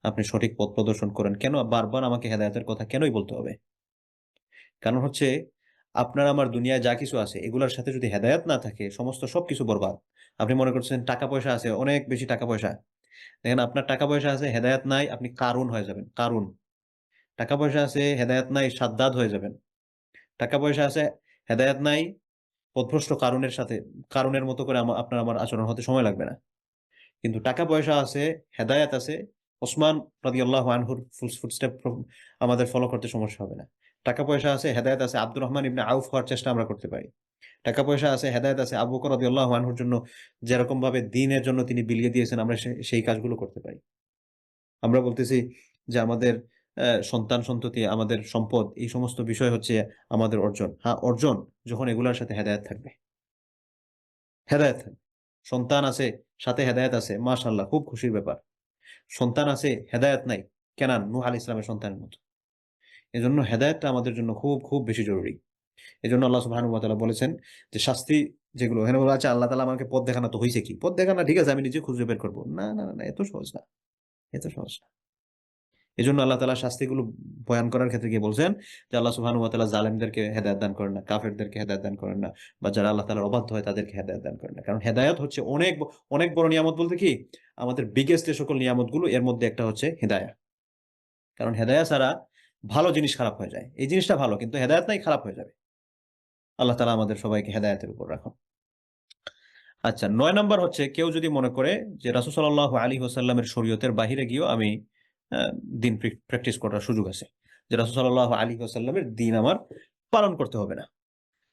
আপনি সঠিক পথ প্রদর্শন করেন। কেন বারবার আমাকে হেদায়েতের কথা কেনই বলতে হবে? কারণ হচ্ছে আপনার আমার দুনিয়ায় যা কিছু আছে এগুলার সাথে যদি হেদায়েত না থাকে সমস্ত সবকিছু বরবাদ। আপনি মনে করছেন টাকা পয়সা আছে, অনেক বেশি টাকা পয়সা। দেখেন আপনার টাকা পয়সা আছে, হেদায়েত নাই, আপনি কারুন হয়ে যাবেন, কারুন। টাকা পয়সা আছে, হেদায়েত নাই, সাদ্দাদ হয়ে যাবেন। টাকা পয়সা আছে, হেদায়েত নাই, পথভ্রষ্ট কারুনের সাথে কারুনের মতো করে আপনার আমার আচরণ হতে সময় লাগবে না। কিন্তু টাকা পয়সা আছে, হেদায়েত আছে, ওসমান রাদিয়াল্লাহু আনহুর ফুটস্টেপ আমাদের ফলো করতে সমস্যা হবে না। টাকা পয়সা আছে, হেদায়েত আছে, আব্দুর রহমান ইবনে আউফ হওয়ার চেষ্টা আমরা করতে পারি। টাকা পয়সা আছে, হেদায়েত আছে, আবু বকর রাদিয়াল্লাহু আনহুর জন্য যেরকম ভাবে দ্বীনের জন্য তিনি বিলিয়ে দিয়েছেন আমরা সেই কাজগুলো করতে পারি। আমরা বলতেছি যে আমাদের সন্তান-সন্ততি, আমাদের সম্পদ, এই সমস্ত বিষয় হচ্ছে আমাদের অর্জন। হ্যাঁ, অর্জন যখন এগুলার সাথে হেদায়েত থাকবে। হেদায়েত থাকবে। সন্তান আছে, সাথে হেদায়েত আছে, মাশাআল্লাহ খুব খুশির ব্যাপার। সন্তান আছে, হেদায়েত নাই, কেনান নূহ আলাইহিস সালামের সন্তানের মতো। এজন্য হেদায়েতটা আমাদের জন্য খুব, খুব বেশি জরুরি। এজন্য আল্লাহ সুবহানাহু ওয়া তাআলা বলেছেন যে শাস্তি যেগুলো এখানে বলা আছে আল্লাহ তাআলা আমাকে পথ দেখানো তো হইছে কি? পথ দেখানো ঠিক আছে আমি নিজে খুঁজে বের করব। না, না, না, এত সহজ না। এত সহজ না। এজন্য আল্লাহ তাআলা শাস্তিগুলো বয়ান করার ক্ষেত্রে গিয়ে বলছেন যে আল্লাহ সুবহানাহু ওয়া তাআলা জালেমদেরকে হেদায়েত দান করেন না, কাফেরদেরকে হেদায়েত দান করেন না, বা যারা আল্লাহ তাআলার অবাধ্য হয় তাদেরকে হেদায়েত দান করেন না। কারণ হেদায়েত হচ্ছে অনেক বড় নিয়ামত বলতে কি আমাদের বিগেস্ট যে সকল নিয়ামতগুলো এর মধ্যে একটা হচ্ছে হিদায়াহ। কারণ হেদায়াহ ছাড়া ভালো জিনিস খারাপ হয়ে যায়। এই জিনিসটা ভালো কিন্তু হেদায়েত নাই, খারাপ হয়ে যাবে। আল্লাহ তাআলা আমাদের সবাইকে হেদায়েতের উপর রাখুন। আচ্ছা ৯ নাম্বার হচ্ছে কেউ যদি মনে করে যে রাসূল সাল্লাল্লাহু আলাইহি ওয়াসাল্লামের শরীয়তের বাহিরে গিয়েও আমি দ্বীন প্র্যাকটিস করার সুযোগ আছে। যে রাসূল সাল্লাল্লাহু আলাইহি ওয়াসাল্লামের দ্বীন আমার পালন করতে হবে না।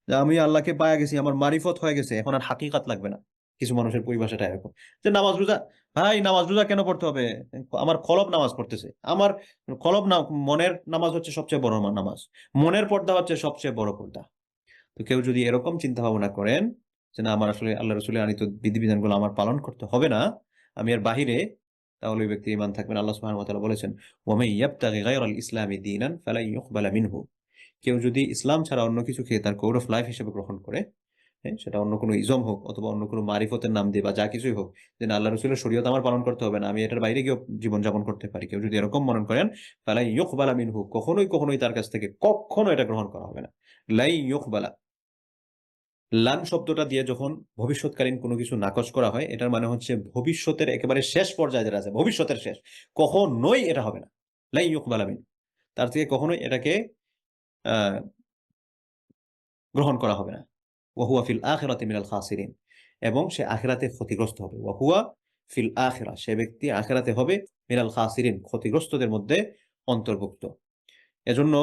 যে আমি আল্লাহকে পায়া গেছি, আমার মারিফত হয়ে গেছে, এখন আর হাকিকাত লাগবে না। কিছু মানুষের পরিভাষাটা এরকম। যে নামাজ রোজা, ভাই নামাজ রোজা কেন পড়তে হবে? আমার কলব নামাজ পড়তেছে। আমার কলব না, মনের নামাজ হচ্ছে সবচেয়ে বড় নামাজ। মনের পর্দা হচ্ছে সবচেয়ে বড় পর্দা। তো কেউ যদি এরকম চিন্তা ভাবনা করেন যে না আমার আসলে আল্লাহ রাসূলের আনিত বিধিবিধানগুলো আমার পালন করতে হবে না, আমি এর বাহিরে, তাহলে ওই ব্যক্তির ঈমান থাকবে না। আল্লাহ সুবহানাহু ওয়া তাআলা বলেছেন ওয়া মান ইয়াবতাগি গায়রাল ইসলামি দীনান ফালান ইউকবালা মিনহু। কেউ যদি ইসলাম ছাড়া অন্য কিছুকে তার কোড অফ লাইফ হিসেবে গ্রহণ করে, হ্যাঁ, সেটা অন্য কোনো ইজম হোক অথবা অন্য কোনো মারিফতের নাম দিয়ে বা যা কিছুই হোক, যে না আল্লাহ রাসূলের শরীয়ত আমার পালন করতে হবে না, আমি এটার বাইরে গিয়েও জীবনযাপন করতে পারি। কেউ যদি এরকম মনে করেন ফালাই ইউকবালা মিনহু, কখনোই তার কাছ থেকে কখনো এটা গ্রহণ করা হবে না। লাই ইউকবালা, লান শব্দটা দিয়ে যখন ভবিষ্যৎকালীন কোনো কিছু নাকচ করা হয় এটার মানে হচ্ছে ভবিষ্যতের একেবারে শেষ পর্যায়ে যেটা আছে, ভবিষ্যতের শেষ, কখনোই এটা হবে না। লাই ইউকবালা মিন, তার থেকে কখনোই এটাকে আহ গ্রহণ করা হবে না। ওয়াহুয়া ফিল আখিরাতি মিনাল খাসিরিন, এবং সে আখিরাতে ক্ষতিগ্রস্ত হবে। ওয়াহুয়া ফিল আখিরা, সে ব্যক্তি আখিরাতে হবে মিনাল খাসিরিন, ক্ষতিগ্রস্তদের মধ্যে অন্তর্ভুক্ত। এজন্য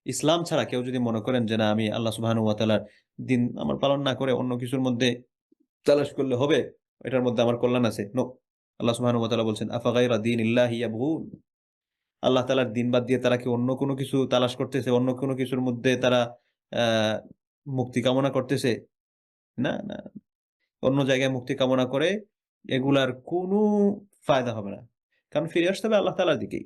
ইসলাম ছাড়া কেউ যদি মনে করেন যে না আমি আল্লাহ সুবহানাহু ওয়া তাআলার দিন আমার পালন না করে অন্য কিছুর মধ্যে তালাশ করলে হবে, এটার মধ্যে আমার কল্যাণ আছে, নো। আল্লাহ সুবহানাহু ওয়া তাআলা বলছেন আফাগাইরা দীনিল্লাহি ইয়াবগুন, আল্লাহ তাআলার দিন বাদ দিয়ে তারা কি অন্য কোনো কিছু তালাশ করতেছে, অন্য কোনো কিছুর মধ্যে তারা আহ মুক্তি কামনা করতেছে? না, না, অন্য জায়গায় মুক্তি কামনা করে এগুলার কোনো ফায়দা হবে না। কারণ ফিরে আসতে হবে আল্লাহ তাআলার দিকেই।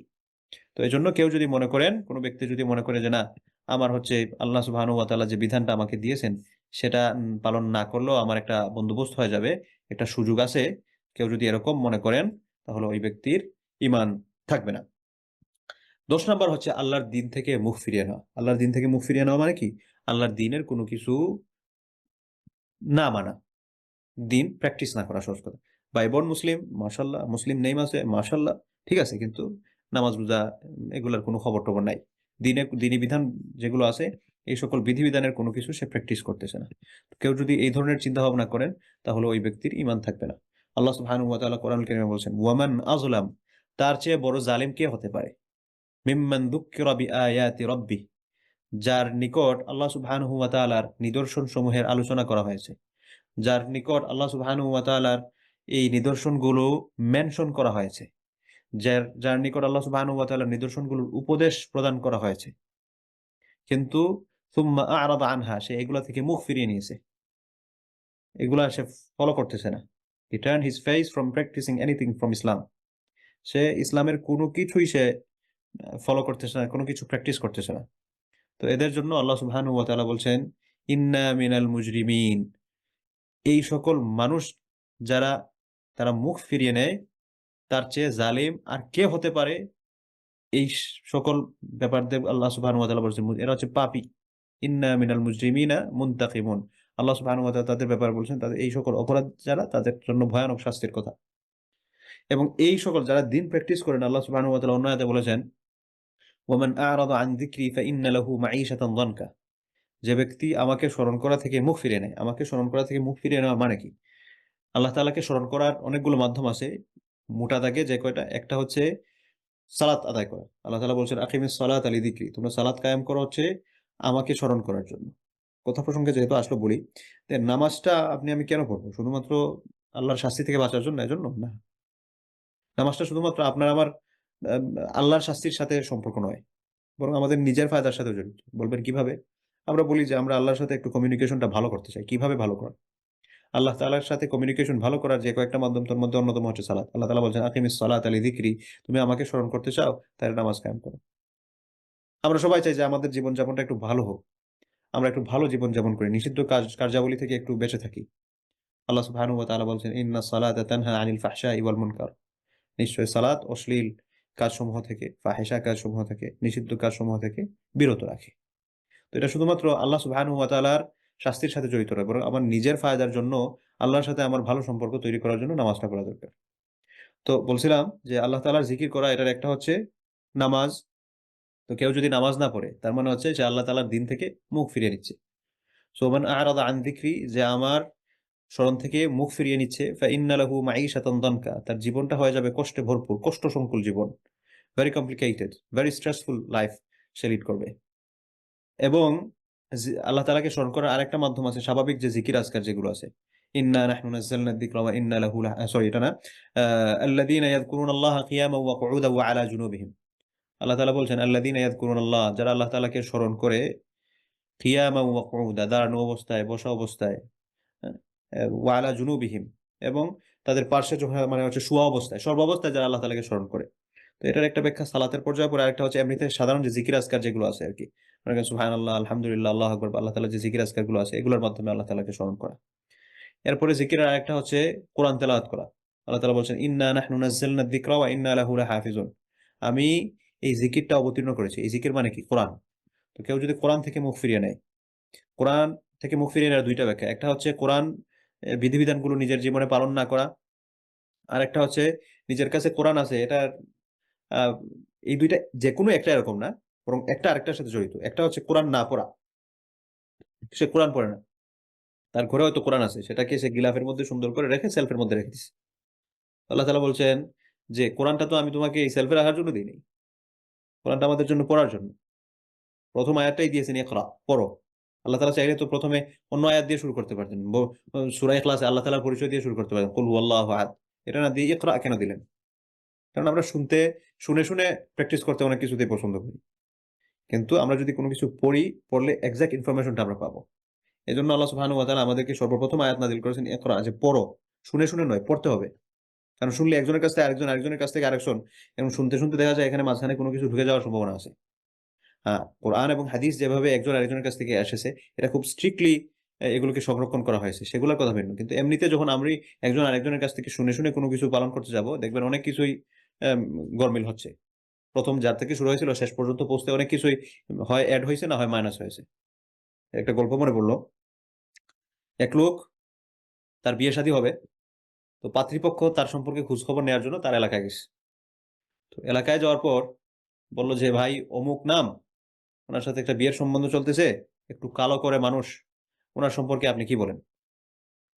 তো এজন্য কেউ যদি মনে করেন, কোনো ব্যক্তি যদি মনে করে যে না আমার হচ্ছে আল্লাহ সুবহানাহু ওয়া তাআলা যে বিধানটা আমাকে দিয়েছেন সেটা পালন না করলেও আমার একটা বন্দোবস্ত হয়ে যাবে, একটা সুযোগ আছে, কেউ যদি এরকম মনে করেন তাহলে ওই ব্যক্তির ঈমান থাকবে না। ১০ নাম্বার হচ্ছে আল্লাহর দিন থেকে মুখ ফিরিয়ে নেওয়া। আল্লাহর দিন থেকে মুখ ফিরিয়ে নেওয়া মানে কি? আল্লাহর দিনের কোনো কিছু না মানা, দিন প্র্যাকটিস না করা, সহজ কথা। ভাই বোন মুসলিম, মাশাআল্লাহ, মুসলিম নেই মাঝে, মাশাআল্লাহ, ঠিক আছে, কিন্তু নামাজ রোজা এগুলার কোনো খবর টবর নাই। দিনী বিধান যেগুলো আছে এই সকল বিধিবিধানের কোনো কিছু সে প্র্যাকটিস করতেছে না। কেউ যদি এই ধরনের চিন্তা ভাবনা করেন তাহলে ওই ব্যক্তির ঈমান থাকবে না। আল্লাহ সুবহানাহু ওয়া তাআলা কোরআনুল কারীমে বলছেন ওয়ামান আযলাম, তার চেয়ে বড় জালিম কে হতে পারে? মিম্মান দুক্কিরা বিআয়াতি রাব্বিহ, যার নিকট আল্লাহ সুবহানাহু ওয়া তাআলার নিদর্শন সমূহের আলোচনা করা হয়েছে, যার নিকট আল্লাহ সুবহানাহু ওয়া তাআলার এই নিদর্শনগুলো মেনশন করা হয়েছে, যার নিকট আল্লাহ সুবহানাহু ওয়া তাআলার নিদর্শনগুলোর উপদেশ প্রদান করা হয়েছে, কিন্তু সুম্মা আ'রাদা আনহা, সে এগুলা থেকে মুখ ফিরিয়ে নিয়েছে, এগুলা সে ফলো করতেছে না। He turned his face from practicing anything from Islam. সে ইসলামের কোনো কিছুই সে ফলো করতেছে না, কোনো কিছু প্র্যাকটিস করতেছে না। তো এদের জন্য আল্লাহ সুবহানাহু ওয়া তাআলা বলছেন, ইন্না মিনাল মুজরিমিন, এই সকল মানুষ যারা তারা মুখ ফিরিয়ে নেয়, তার চেয়ে জালিম আর কে হতে পারে? এই সকল ব্যাপার দিয়ে আল্লাহ সুবহানাহু ওয়া তাআলা বলছেন এরা হচ্ছে পাপী। ইন্না মিনাল মুজরিমিনা মুনতাকিমুন। আল্লাহ সুবহানাহু ওয়া তাআলা তাদের ব্যাপারে বলছেন তাদের এই সকল অপরাধ যারা, তাদের জন্য ভয়ানক শাস্তির কথা। এবং এই সকল যারা দিন প্র্যাকটিস করেন, আল্লাহ সুবহানাহু ওয়া তাআলা অন্য আয়াতে বলেছেন, ওয়ামান আ'রাদা আন যিকরি ফাইন্না লাহু মাঈশাতান যানকা। যে ব্যক্তি আমাকে স্মরণ করা থেকে মুখ ফিরিয়ে নেয়। আমাকে স্মরণ করা থেকে মুখ ফিরিয়ে নেওয়া মানে কি? আল্লাহ তাআলাকে স্মরণ করার অনেকগুলো মাধ্যম আছে। মোটা দাগে যে কয়টা, একটা হচ্ছে সালাত আদায় করা। আল্লাহ তাআলা বলছেন, আকিমিস সালাতা লিযিকরি, তোমরা সালাত কায়েম করো হচ্ছে আমাকে স্মরণ করার জন্য। কথা প্রসঙ্গে যেহেতু আসলো বলি, নামাজটা আমি কেন পড়বো? শুধুমাত্র আল্লাহর শাস্তি থেকে বাঁচার জন্য? এজন্য না। নামাজটা শুধুমাত্র আপনার আমার আল্লাহর শাস্তির সাথে সম্পর্ক নয়, বরং আমাদের নিজের ফায়দার সাথে জড়িত। বলবেন কিভাবে? আমরা বলি যে আমরা আল্লাহর সাথে একটু কমিউনিকেশনটা ভালো করতে চাই। কিভাবে ভালো করা? আল্লাহ তাআলার সাথে কমিউনিকেশন ভালো করার যে কয়েকটা মাধ্যম, তার মধ্যে অন্যতম হচ্ছে সালাত। আল্লাহ তাআলা বলছেন, আকিমিস সালাতা লিযিকরি, তুমি আমাকে স্মরণ করতে চাও, তাহলে নামাজ কায়েম করো। আমরা সবাই চাই যে আমাদের জীবনযাপনটা একটু ভালো হোক, আমরা একটু ভালো জীবনযাপন করি, নিষিদ্ধ কার্যাবলী থেকে একটু বেঁচে থাকি। আল্লাহ সুবহানাহু ওয়া তাআলা বলছেন, ইন্নাস সালাতা তানহা আনিল ফাহশাই ওয়াল মুনকার। নিশ্চয়ই সালাত অশ্লীল কাজসমূহ থেকে, ফাহিশা কাজসমূহ থেকে, নিষিদ্ধ কাজসমূহ থেকে বিরত রাখে। তো এটা শুধুমাত্র আল্লাহ সুবহানাহু ওয়া তাআলার শাস্তির সাথে জড়িত নয়, বরং আমার নিজের ফায়দার জন্য, আল্লাহর সাথে আমার ভালো সম্পর্ক তৈরি করার জন্য নামাজটা পড়া দরকার। তো বলছিলাম যে আল্লাহ তাআলার জিকির করা, এটার একটা হচ্ছে নামাজ। তো কেউ যদি নামাজ না পড়ে, তার মানে হচ্ছে যে আল্লাহ তাআলার দিন থেকে মুখ ফিরিয়ে নিচ্ছে। সো মান আ'রাদা আন যিকরি, যে আমার স্মরণ থেকে মুখ ফিরিয়ে নিচ্ছে, ফাইন্না লাহু মাঈশাতান যানকা, তার জীবনটা হয়ে যাবে কষ্টে ভরপুর, কষ্ট সংকুল জীবন। Very complicated, very stressful life সে লিড করবে। এবং আল্লাহ তাআলাকে স্মরণ করার আরেকটা মাধ্যম আছে, স্বাভাবিক যে জিকির আজকার যেগুলো আছে। ইন্না নাহনু নাযালনা যিকরা ওয়া ইন্না লাহু সরি এটা না, আল্লাযীনা ইয়াযকুরুনাল্লাহা কিয়ামান ওয়া কুউদান ওয়া আলা জুনুবিহিম। আল্লাহ তাআলা বলছেন, আল্লাযীনা ইয়াযকুরুনাল্লাহ, যারা আল্লাহ তাআলাকে স্মরণ করে, কিয়ামান ওয়া কুউদা, দাঁড়ানো অবস্থায়, বসা অবস্থায়, ওয়া আলা জুনুবিহিম, এবং তাদের পার্শ্বে মানে হচ্ছে শোয়া অবস্থায়, সর্বাবস্থায় যারা আল্লাহ তাআলাকে স্মরণ করে। তো এটার একটা ব্যাখ্যা সালাতের পর্যায়ে পরে, আরেকটা হচ্ছে এমনিতে সাধারণ যে জিকির আজকার যেগুলো আছে আর কি, মানে সুবহানাল্লাহ, আলহামদুলিল্লাহ, আল্লাহু আকবার, আল্লাহ তাআলার যে জিকির আজকার গুলো আছে, এগুলোর মাধ্যমে আল্লাহ তাআলাকে স্মরণ করা। এরপরে জিকিরের আরেকটা হচ্ছে কোরআন তেলাওয়াত করা। আল্লাহ তাআলা বলছেন, ইন্না নাহনু নাযালনা যিকরা ওয়া ইন্না লাহু লাহাফিজুন, আমি এই জিকিরটা অবতীর্ণ করেছি। এই জিকির মানে কি? কোরআন। তো কেউ যদি কোরআন থেকে মুখ ফিরিয়ে নেয়, কোরআন থেকে মুখ ফিরিয়ে নেওয়ার দুইটা ব্যাখ্যা। একটা হচ্ছে কোরআন বিধিবিধানগুলো নিজের জীবনে পালন না করা, আর একটা হচ্ছে নিজের কাছে কোরআন আছে, এটা এই দুইটা যেকোনো একটা এরকম না, বরং একটা আরেকটার সাথে জড়িত। একটা হচ্ছে কোরআন না পড়া, সে কোরআন পড়ে না, তার ঘরে হয়তো কোরআন আছে, সেটাকে সে গিলাফের মধ্যে সুন্দর করে রেখে সেলফের মধ্যে রেখে দিচ্ছে। আল্লাহ তাআলা বলছেন যে কোরআনটা তো আমি তোমাকে এই সেলফে রাখার জন্য দিইনি, কোরআনটা আমাদের জন্য পড়ার জন্য। প্রথম আয়াতটাই দিয়েছেন, ইকরা, পড়ো। আল্লাহ তাআলা চাইলে তো প্রথমে অন্য আয়াত দিয়ে শুরু করতে পারতেন। সূরা ইখলাসে আল্লাহ তাআলার পরিচয় দিয়ে শুরু করতে পারতেন, কুল হুয়াল্লাহু আহাদ। এটা না দিয়ে ইকরা কেন দিলেন? কারণ আমরা শুনে শুনে প্র্যাকটিস করতে অনেক কিছুতেই পছন্দ করি, কিন্তু আমরা যদি কোনো কিছু পড়লে এক্সাক্ট ইনফরমেশনটা আমরা পাবো। এজন্য আল্লাহ সুবহানাহু ওয়া তাআলা আমাদেরকে সর্বপ্রথম আয়াত নাযিল করেছেন ইকরা, যে পড়ো। শুনে শুনে নয়, পড়তে হবে। কারণ শুনলে একজনের কাছ থেকে আরেকজন, আরেকজনের কাছ থেকে আরেকজন, এবং শুনতে শুনতে দেখা যায় এখানে মাঝখানে কোনো কিছু ঢুকে যাওয়ার সম্ভাবনা আছে। হ্যাঁ, কোরআন এবং হাদিস যেভাবে একজন আরেকজনের কাছ থেকে এসেছে, এটা খুব স্ট্রিক্টলি এগুলোকে সংরক্ষণ করা হয়েছে, সেগুলোর কথা ভিন্ন। কিন্তু এমনিতে যখন আমরা একজন আরেকজনের কাছ থেকে শুনে শুনে কোনো কিছু পালন করতে যাব, দেখবেন অনেক কিছুই গরমিল হচ্ছে। প্রথম যার থেকে শুরু হয়েছিল শেষ পর্যন্ত পৌঁছতে অনেক কিছুই হয় অ্যাড হয়েছে, না হয় মাইনাস হয়েছে। একটা গল্প মনে পড়লো, এক লোক, তার বিয়ে শাদী হবে, তো পাত্রীপক্ষ তার সম্পর্কে খোঁজখবর নেওয়ার জন্য তার এলাকায় গেছে। তো এলাকায় যাওয়ার পর বলল যে, ভাই অমুক নাম, ওনার সাথে একটা বিয়ের সম্বন্ধ চলতেছে, একটু কালো করে মানুষ, ওনার সম্পর্কে আপনি কি বলেন?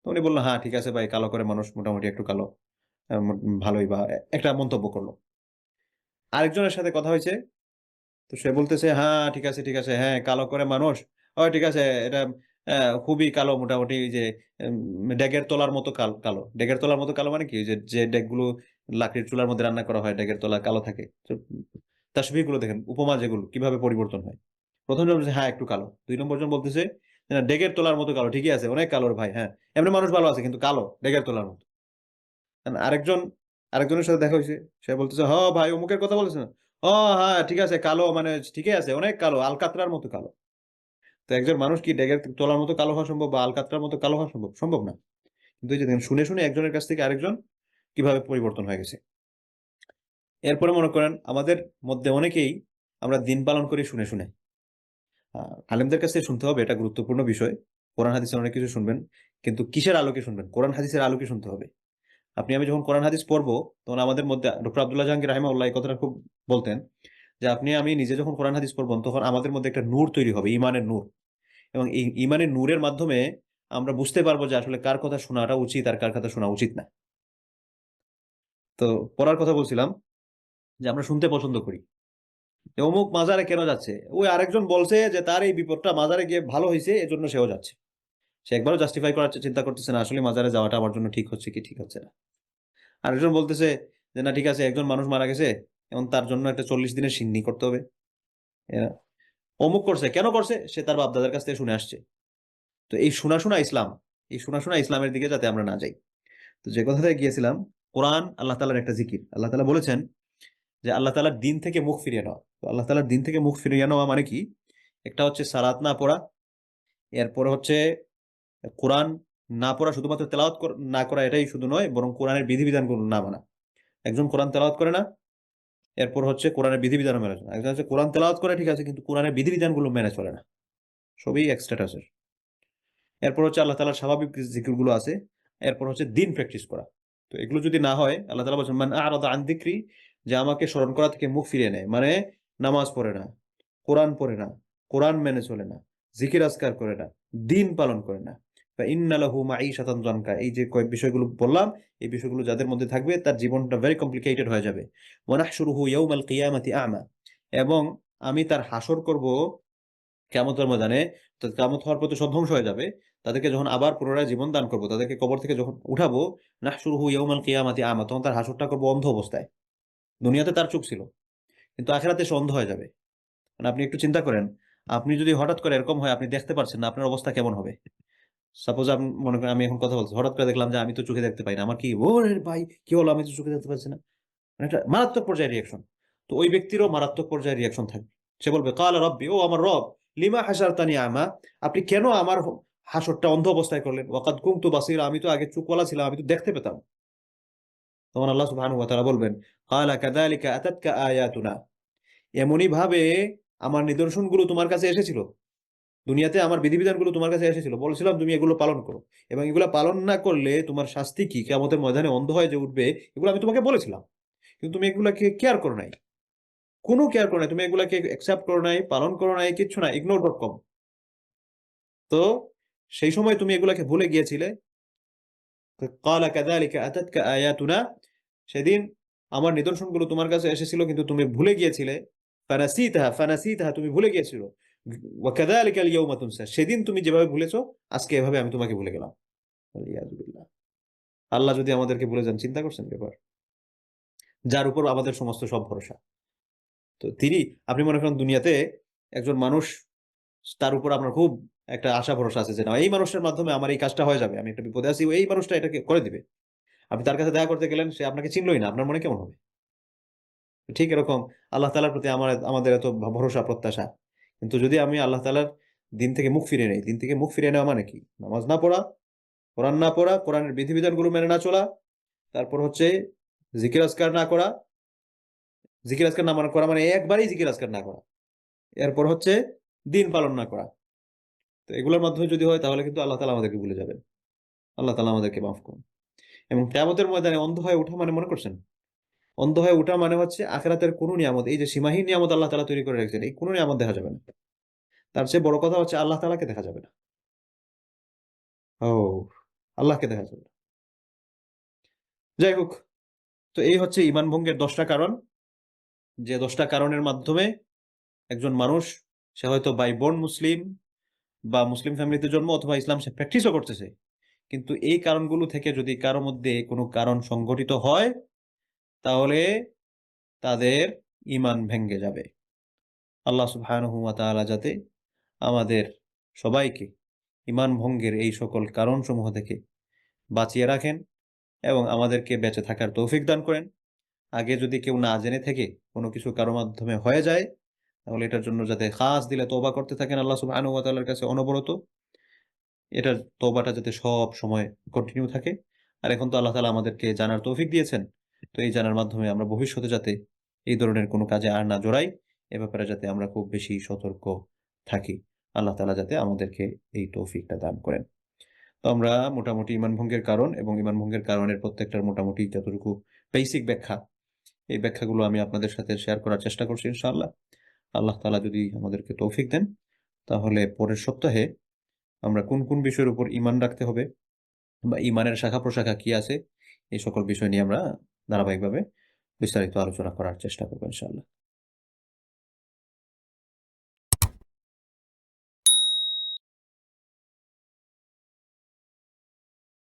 তো উনি বললো, হ্যাঁ ঠিক আছে ভাই, কালো করে মানুষ, মোটামুটি একটু কালো, ভালোই, বা একটা মন্তব্য করলো। আরেকজনের সাথে কথা হয়েছে, তো সে বলতেছে, হ্যাঁ ঠিক আছে ঠিক আছে, হ্যাঁ কালো করে মানুষ, ও ঠিক আছে, এটা খুবই কালো, মোটামুটি যে ডেগের তলার মতো কালো। ডেগের তলার মতো কালো মানে কি? যে ডেগগুলো লাকড়ির চুলার মধ্যে রান্না করা হয়, ডেগের তলা কালো থাকে। তাশবীহ গুলো দেখেন, উপমা যেগুলো কিভাবে পরিবর্তন হয়। প্রথম জন বলছে, হ্যাঁ একটু কালো। 2 নম্বর জন বলতেছে, ডেগের তলার মতো কালো। ঠিকই আছে, অনেক কালোর ভাই, হ্যাঁ এমনি মানুষ ভালো আছে, কিন্তু কালো, ডেগের তলার মতো। আরেকজন আরেকজনের সাথে দেখা হয়েছে, সে বলতেছে হ ভাই অমুকের কথা বলেছে না, ও হ্যাঁ ঠিক আছে, কালো মানে ঠিকই আছে, অনেক কালো, আলকাতরার মতো কালো। তো একজন মানুষ কি ডেগের তোলার মতো কালো হওয়া সম্ভব বা আলকাতরার মতো কালো হওয়া সম্ভব? সম্ভব না। কিন্তু এই যে দেখেন, শুনে শুনে একজনের কাছ থেকে আরেকজন কিভাবে পরিবর্তন হয়ে গেছে। এরপরে মনে করেন আমাদের মধ্যে অনেকেই আমরা দিন পালন করি শুনে শুনে। আলেমদের কাছে শুনতে হবে, এটা গুরুত্বপূর্ণ বিষয়। কোরআন হাদিসের অনেক কিছু শুনবেন, কিন্তু কিসের আলোকে শুনবেন? কোরআন হাদিসের আলোকে শুনতে হবে। আপনি আমি যখন কোরআন হাদিস পড়বো, তখন আমাদের মধ্যে ডক্টর আব্দুল্লাহ জাহাঙ্গীর রাহিমাহুল্লাহ এই কথাটা খুব বলতেন, যে আপনি আমি নিজে যখন কোরআন হাদিস পড়বো, তখন আমাদের মধ্যে একটা নূর তৈরি হবে, ইমানের নূর। এবং এই ইমানের নূরের মাধ্যমে আমরা বুঝতে পারবো যে আসলে কার কথা শোনাটা উচিত আর কার কথা শোনা উচিত না। তো পড়ার কথা বলছিলাম, যে আমরা শুনতে পছন্দ করি যে অমুক মাজারে কেন যাচ্ছে, ওই আরেকজন বলছে যে তার এই বিপদটা মাজারে গিয়ে ভালো হয়েছে, এজন্য সেও যাচ্ছে। সে একবারও জাস্টিফাই করার চিন্তা করতেছে না আসলে মাজারে যাওয়াটা আমার জন্য ঠিক হচ্ছে কি ঠিক হচ্ছে না। আরেকজন বলতেছে যে না ঠিক আছে, একজন মানুষ মারা গেছে, এবং তার জন্য একটা 40 দিনের সিন্নি করতে হবে। এরা অমুক করছে, কেন করছে? সে তার বাপ দাদার কাছ থেকে শুনে আসছে। তো এই শোনা শোনা ইসলাম, এই শোনা শোনা ইসলামের দিকে যাতে আমরা না যাই। তো যে কথাটায় গিয়েছিলাম, কোরআন আল্লাহ তাআলার একটা জিকির। আল্লাহ তাআলা বলেছেন যে আল্লাহ তাআলার দিন থেকে মুখ ফিরিয়ে নেওয়া। তো আল্লাহ তাআলার দিন থেকে মুখ ফিরিয়ে নেওয়া মানে কি? একটা হচ্ছে সালাত না পড়া, এরপরে হচ্ছে কোরআন না পড়া, শুধুমাত্র তেলাওয়াত না করা, এটাই শুধু নয়, বরং কোরআনের বিধিবিধানগুলো না মানা। একজন কোরআন তেলাওয়াত করে না, এরপর হচ্ছে কোরআনের বিধিবিধানও মেনে চলে না। একজন হচ্ছে কোরআন তেলাওয়াত করে ঠিক আছে, কিন্তু কোরআনের বিধিবিধানগুলো মেনে চলে না, সবই এক্সট্রাটাসের। এরপর হচ্ছে আল্লাহ তাআলার স্বাভাবিক জিকিরগুলো আছে, এরপর হচ্ছে দিন প্র্যাকটিস করা। তো এগুলো যদি না হয়, আল্লাহ তাআলা বলছেন মান আ'রাদা আন যিকরি, যে আমাকে স্মরণ করা থেকে মুখ ফিরিয়ে নেয়, মানে নামাজ পড়ে না, কোরআন পড়ে না, কোরআন মেনে চলে না, জিকির আজকার করে না, দিন পালন করে না, ইন্না লাহু মাঈশাতান যানকা, এই যে কয়েক বিষয়গুলো বললাম, এই বিষয়গুলো যাদের মধ্যে থাকবে তার জীবনটা ভেরি কমপ্লিকেটেড হয়ে যাবে। ওয়া নাহশুরুহু ইয়াউমাল কিয়ামাতি আ'মা, এবং আমি তার হাসর করব কিয়ামতের ময়দানে। তো কিয়ামত হওয়ার পর তো সব ধ্বংস হয়ে যাবে, তাদেরকে যখন আবার পুনরায় জীবন দান করব, তাদেরকে কবর থেকে যখন উঠাবো, নাহশুরুহু ইয়াউমাল কিয়ামাতি আ'মা, তখন তার হাসরটা করব অন্ধ অবস্থায়। দুনিয়াতে তার চোখ ছিল, কিন্তু আখিরাতে সে অন্ধ হয়ে যাবে। মানে আপনি একটু চিন্তা করেন, আপনি যদি হঠাৎ করে এরকম হয় আপনি দেখতে পারছেন না, আপনার অবস্থা কেমন হবে? সাপোজ আপনি মনে করেন আমি এখন কথা বলছি, হঠাৎ করে দেখলাম যে আমি তো চোখে দেখতে পাই না, আমার কি ওরে ভাই কি হলো, আমি তো চোখে দেখতে পাচ্ছি না, মানে একটা মারাত্মক পর্যায়ের রিয়াকশন। তো ওই ব্যক্তিরও মারাত্মক পর্যায়ের রিয়াকশন থাকবে। সে বলবে কালা রব্বি, ও আমার রব, লিমা হাসারতানি আমা, আপনি কেন আমার হাসরটা অন্ধ অবস্থায় করলেন? ওয়াকাদ কুনতু বাসীরা, আমি তো আগে চোখওয়ালা ছিলাম, আমি তো দেখতে পেতাম। তখন আল্লাহ সুবহানাহু ওয়া তাআলা বলবেন ক্বালা কাযালিকা আতাতকা আয়াতুনা, এমনই ভাবে আমার নিদর্শনগুলো তোমার কাছে এসেছিল, দুনিয়াতে আমার বিধিবিধানগুলো তোমার কাছে এসেছিল, বলছিলাম তুমি এগুলো পালন করো, এবং এগুলো পালন না করলে তোমার শাস্তি কি, কিয়ামতের ময়দানে অন্ধ হয়ে যে উঠবে, এগুলো আমি তোমাকে বলেছিলাম, কিন্তু তুমি এগুলাকে কেয়ার করো নাই, কোনো কেয়ার করো নাই, তুমি এগুলাকে অ্যাকসেপ্ট করো নাই, পালন করো নাই, কিচ্ছু না, ignore.com। তো সেই সময় তুমি এগুলাকে ভুলে গিয়েছিলে। ক্বালা কাযালিকা আতাতকা আয়াতুনা, সেদিন আমার নিদর্শনগুলো তোমার কাছে এসেছিল কিন্তু তুমি ভুলে গিয়েছিলে। ফানাসিতাহা, তুমি ভুলে গিয়েছিল। ওয়া কাযালিকা আল ইয়াউমা তুনসা, সেদিন তুমি যেভাবে ভুলেছো, আজকে এভাবে আমি তোমাকে ভুলে গেলাম। ওয়ালিয়াযু বিল্লাহ। আল্লাহ যদি আমাদেরকে ভুলে যান, চিন্তা করছেন ব্যাপার, যার উপর আমাদের সমস্ত সব ভরসা। তো তিনি, আপনি মনে করেন দুনিয়াতে একজন মানুষ, তার উপর আপনার খুব একটা আশা ভরসা আছে যে না এই মানুষের মাধ্যমে আমার এই কাজটা হয়ে যাবে, আমি একটা বিপদে আছি, এই মানুষটা এটাকে করে দিবে। আপনি তার কাছে দেখা করতে গেলেন, সে আপনাকে চিনলই না, আপনার মনে কেমন হবে? ঠিক এরকম আল্লাহ তাআলার প্রতি আমাদের এত ভরসা প্রত্যাশা, কিন্তু যদি আমি আল্লাহ তাআলার দিন থেকে মুখ ফিরিয়ে নেই, দিন থেকে মুখ ফিরিয়ে নেওয়া মানে কি? নামাজ না পড়া, কোরআন না পড়া, কোরআনের বিধিবিধানগুলো মেনে না চলা, তারপর হচ্ছে জিকির আজকার না করা, জিকির আজকার না করা মানে একবারই জিকির আজকার না করা, এরপর হচ্ছে দিন পালন না করা। তো এগুলোর মাধ্যমে যদি হয়, তাহলে কিন্তু আল্লাহ তাআলা আমাদেরকে ভুলে যাবেন। আল্লাহ তাআলা আমাদেরকে মাফ করুন। এবং কিয়ামতের ময়দানে অন্ধ হয়ে ওঠা মানে, মনে করছেন, অন্ধ হয়ে ওঠা মানে হচ্ছে আখিরাতের কোনো নিয়ামত, এই যে সীমাহীন নিয়ামত আল্লাহ তাআলা তৈরি করে রেখেছেন, এই কোনো নিয়ামত দেখা যাবে না। তার চেয়ে বড় কথা হচ্ছে আল্লাহ তাআলাকে দেখা যাবে না। ও, আল্লাহকে দেখা যাবে না। যাই হোক, তো এই হচ্ছে ঈমান ভঙ্গের 10টা কারণ, যে 10টা কারণের মাধ্যমে একজন মানুষ, সে হয়তো বাই বর্ন মুসলিম বা মুসলিম ফ্যামিলিতে জন্ম, অথবা ইসলাম সে প্র্যাকটিসও করতেছে, কিন্তু এই কারণগুলো থেকে যদি কারো মধ্যে কোনো কারণ সংঘটিত হয়, তাহলে তাদের ঈমান ভেঙে যাবে। আল্লাহ সুবহানাহু ওয়া তাআলা যাতে আমাদের সবাইকে ঈমান ভঙ্গের এই সকল কারণসমূহ থেকে বাঁচিয়ে রাখেন, এবং আমাদেরকে বেঁচে থাকার তৌফিক দান করেন। আগে যদি কেউ না জেনে থেকে কোনো কিছু কারো মাধ্যমে হয়ে যায়, তাহলে এটার জন্য যাতে খাস দিলে তওবা করতে থাকেন আল্লাহ সুবহানাহু ওয়া তাআলার কাছে অনবরত। এটার তওবাটা যাতে সব সময় কন্টিনিউ থাকে। আর এখন তো আল্লাহ তাআলা আমাদেরকে জানার তৌফিক দিয়েছেন। তো এই জানার মাধ্যমে আমরা ভবিষ্যতে যাতে এই ধরনের কোনো কাজে আর না জড়াই, এ ব্যাপারে যাতে আমরা খুব বেশি সতর্ক থাকি। আল্লাহ তাআলা যাতে আমাদেরকে এই তৌফিকটা দান করেন। তো আমরা মোটামুটি ঈমান ভঙ্গের কারণ এবং ঈমান ভঙ্গের কারণের প্রত্যেকটার মোটামুটি যতটুকু বেসিক ব্যাখ্যা, এই ব্যাখ্যাগুলো আমি আপনাদের সাথে শেয়ার করার চেষ্টা করছি ইনশাআল্লাহ। আল্লাহ তাআলা যদি আমাদেরকে তৌফিক দেন, তাহলে পরের সপ্তাহে আমরা কোন, কোন বিষয়ের উপর ঈমান রাখতে হবে বা ঈমানের শাখা-প্রশাখা কি আছে, এই সকল বিষয় নিয়ে আমরা ধারাবাহিকভাবে বিস্তারিত আলোচনা করার চেষ্টা করব ইনশাআল্লাহ।